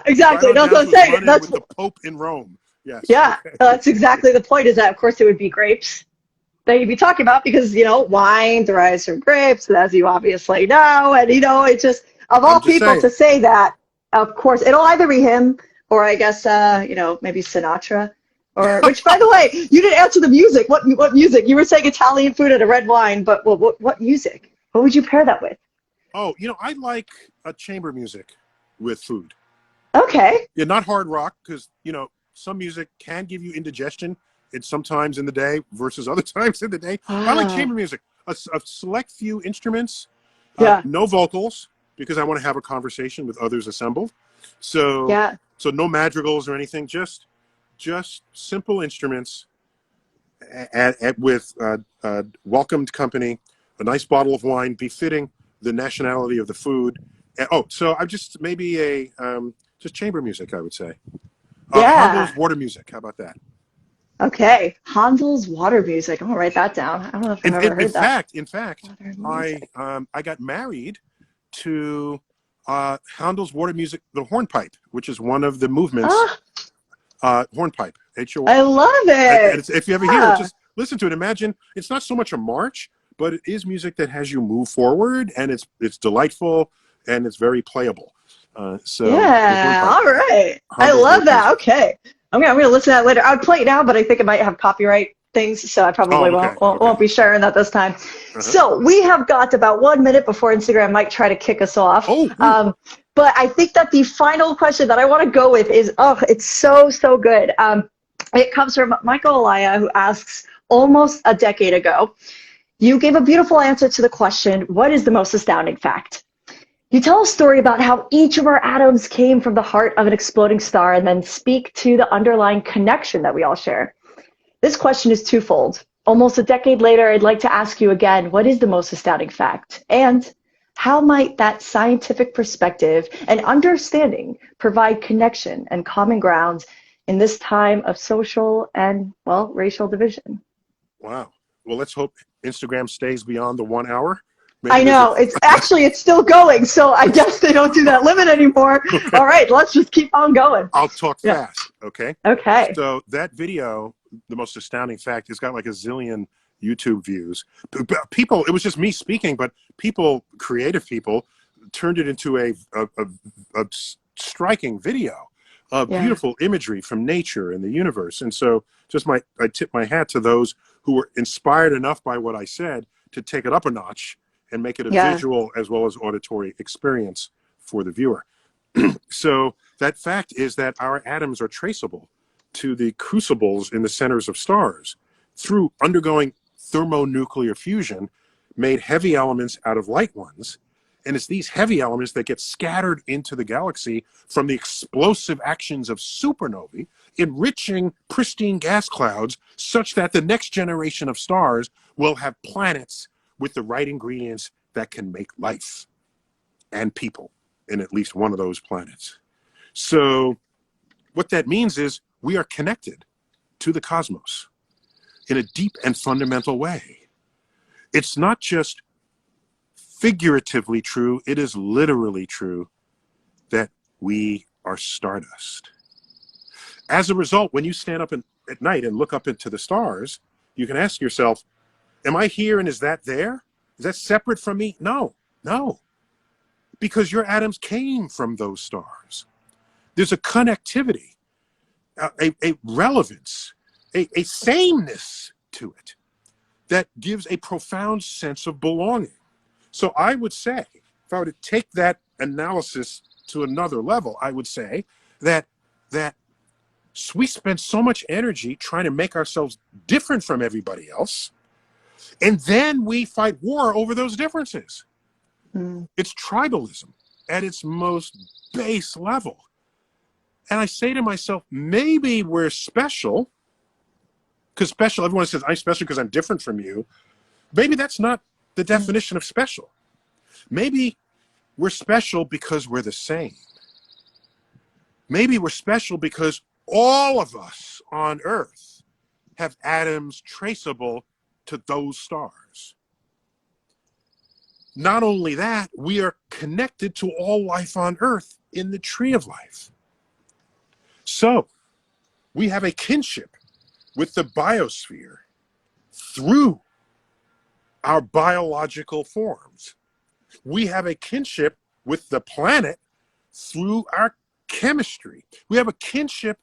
B: exactly.
A: Right on
B: That's what
A: down
B: I'm
A: to
B: saying.
A: run-in
B: That's
A: with the Pope in Rome. Yes.
B: yeah,
A: Okay.
B: that's exactly the point. Is that of course it would be grapes that you'd be talking about because wine derives from grapes, as you obviously know, and it just of all
A: I'm just
B: people
A: saying.
B: to say that, of course, it'll either be him or I guess maybe Sinatra. Or which, by the way, you didn't answer the music. What music? You were saying Italian food and a red wine, but what music? What would you pair that with?
A: Oh, I like chamber music with food.
B: Okay.
A: Yeah, not hard rock, because, some music can give you indigestion. It's sometimes in the day versus other times in the day. I like
B: Ah,
A: chamber music. A select few instruments,
B: yeah,
A: no vocals, because I want to have a conversation with others assembled. So,
B: yeah.
A: so no madrigals or anything, just simple instruments with welcomed company, a nice bottle of wine befitting the nationality of the food. So I'm just maybe just chamber music, I would say.
B: Yeah.
A: Handel's water music. How about that?
B: Okay. Handel's water music. I'm gonna write that down. I don't know if I've
A: In,
B: ever
A: in, in
B: heard that.
A: fact,
B: Water
A: I
B: music.
A: I got married to Handel's water music, the hornpipe, which is one of the movements.
B: Ah,
A: Hornpipe, H-O.
B: I love
A: And
B: it.
A: if you ever hear it,
B: Yeah.
A: just listen to it. Imagine it's not so much a march, but it is music that has you move forward, and it's delightful, and it's very playable. So the
B: Yeah.
A: hornpipe,
B: All right. I
A: Handel's
B: love
A: water
B: that.
A: music.
B: Okay. I'm gonna listen to that later. I would play it now, but I think it might have copyright things, so I probably
A: Oh,
B: won't
A: okay,
B: won't,
A: okay.
B: won't be sharing that this time.
A: Uh-huh.
B: So we have got about 1 minute before Instagram might try to kick us off.
A: Oh, ooh.
B: But I think that the final question that I want to go with is, it's so good. It comes from Michael Elia, who asks, almost a decade ago, you gave a beautiful answer to the question, what is the most astounding fact? You tell a story about how each of our atoms came from the heart of an exploding star and then speak to the underlying connection that we all share. This question is twofold. Almost a decade later, I'd like to ask you again, what is the most astounding fact? And how might that scientific perspective and understanding provide connection and common ground in this time of social and, well, racial division?
A: Wow. Well, let's hope Instagram stays beyond the 1 hour. Maybe
B: I
A: there's a
B: know, it's still going, so I guess they don't do that limit anymore.
A: okay.
B: All right, let's just keep on going.
A: I'll talk
B: Yeah.
A: fast, okay?
B: Okay.
A: So that video, the most astounding fact, has got like a zillion YouTube views. People, it was just me speaking, but creative people, turned it into a striking video of
B: Yeah.
A: beautiful imagery from nature and the universe. And so I tip my hat to those who were inspired enough by what I said to take it up a notch and make it a
B: Yeah.
A: visual as well as auditory experience for the viewer. So that fact is that our atoms are traceable to the crucibles in the centers of stars through undergoing thermonuclear fusion, made heavy elements out of light ones. And it's these heavy elements that get scattered into the galaxy from the explosive actions of supernovae, enriching pristine gas clouds such that the next generation of stars will have planets with the right ingredients that can make life and people in at least one of those planets. So What that means is we are connected to the cosmos in a deep and fundamental way. It's not just figuratively true, it is literally true that we are stardust. As a result, when you stand up at night and look up into the stars, you can ask yourself, am I here and is that there? Is that separate from me? No, no. Because your atoms came from those stars. There's a connectivity, a relevance, a sameness to it that gives a profound sense of belonging. So I would say, if I were to take that analysis to another level, I would say that we spend so much energy trying to make ourselves different from everybody else, and then we fight war over those differences. It's tribalism at its most base level. And I say to myself, maybe we're special, because special, everyone says, I'm special because I'm different from you. Maybe that's not the definition of special. Maybe we're special because we're the same. Maybe we're special because all of us on Earth have atoms traceable to those stars. Not only that, we are connected to all life on Earth in the tree of life. So we have a kinship with the biosphere through our biological forms. We have a kinship with the planet through our chemistry. We have a kinship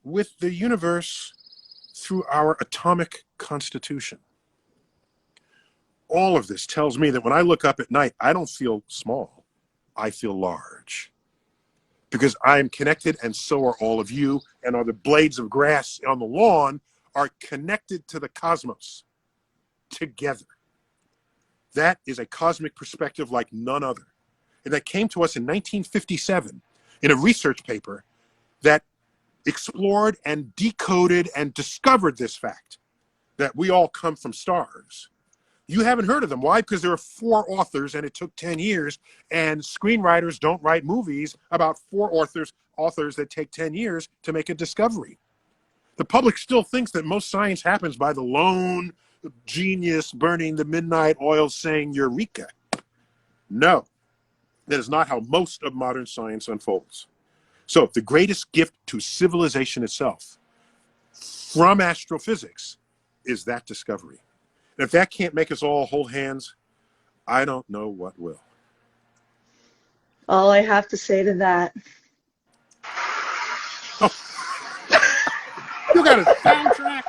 A: with the universe through our atomic constitution. All of this tells me that when I look up at night, I don't feel small, I feel large. Because I am connected, and so are all of you, and are the blades of grass on the lawn are connected to the cosmos together. That is a cosmic perspective like none other. And that came to us in 1957 in a research paper that explored and decoded and discovered this fact, that we all come from stars. You haven't heard of them. Why? Because there are 4 authors and it took 10 years, and screenwriters don't write movies about 4 authors that take 10 years to make a discovery. The public still thinks that most science happens by the lone genius burning the midnight oil saying Eureka. No, that is not how most of modern science unfolds. So the greatest gift to civilization itself from astrophysics is that discovery. And if that can't make us all hold hands, I don't know what will.
B: All I have to say to that.
A: Oh. You got a soundtrack?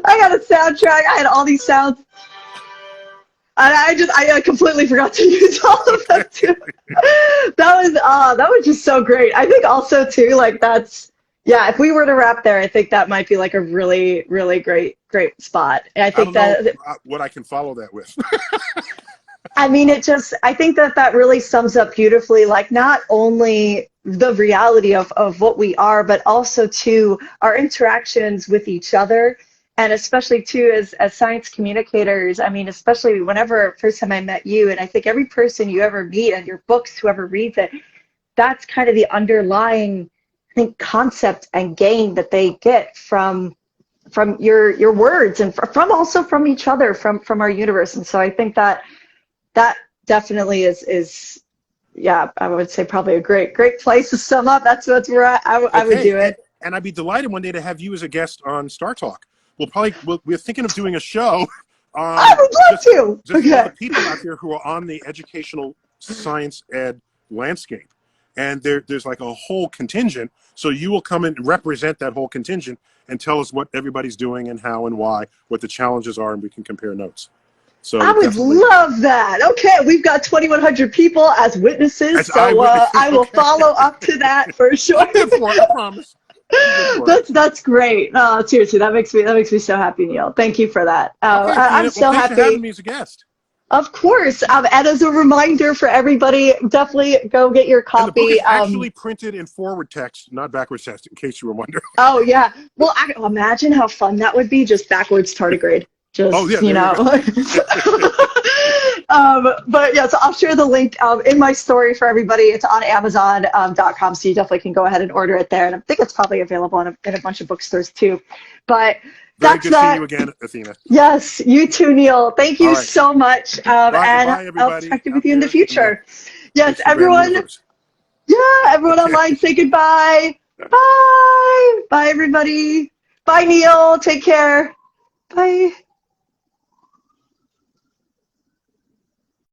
B: I got a soundtrack. I had all these sounds. I completely forgot to use all of them too. That was just so great. I think also too, like if we were to wrap there, I think that might be like a really, really great spot. And I think
A: I don't know what I can follow that with.
B: I mean, I think that really sums up beautifully, like not only the reality of what we are, but also too our interactions with each other. And especially too, as science communicators, I mean, especially whenever first time I met you, and I think every person you ever meet and your books, whoever reads it, that's kind of the underlying, I think, concept and gain that they get from your words and from each other, from our universe. And so I think that definitely is yeah, I would say probably a great place to sum up. That's where I would do it.
A: And I'd be delighted one day to have you as a guest on Star Talk. We're thinking of doing a show.
B: I would love to.
A: Just
B: Okay.
A: all the people out there who are on the educational science ed landscape. And there's like a whole contingent. So you will come and represent that whole contingent and tell us what everybody's doing and how and why, what the challenges are, and we can compare notes. So
B: I would love that. Okay, we've got 2,100 people as witnesses, so I will follow up to that for sure.
A: I promise.
B: That's great. Seriously, that makes me so happy, Neil. Thank you for that. I'm so happy.
A: Thanks for having me as a guest.
B: Of course. And as a reminder for everybody, definitely go get your copy.
A: And the book is actually printed in forward text, not backwards text, in case you were wondering.
B: Oh, yeah. Well, imagine how fun that would be, just backwards tardigrade. Just,
A: oh, yeah,
B: you know. But yeah, so I'll share the link in my story for everybody. It's on Amazon.com, so you definitely can go ahead and order it there. And I think it's probably available in a bunch of bookstores too. But
A: Very
B: that's
A: good seeing you
B: that.
A: again, Athena.
B: Yes, you too, Neil. Thank
A: All
B: you
A: right.
B: so much.
A: Bye,
B: And
A: bye,
B: I'll
A: everybody
B: connect with
A: out
B: you in the
A: there in the
B: future. Yes,
A: Instagram
B: everyone.
A: universe.
B: Yeah, everyone online, say goodbye. Bye. Bye, everybody. Bye, Neil. Take care. Bye.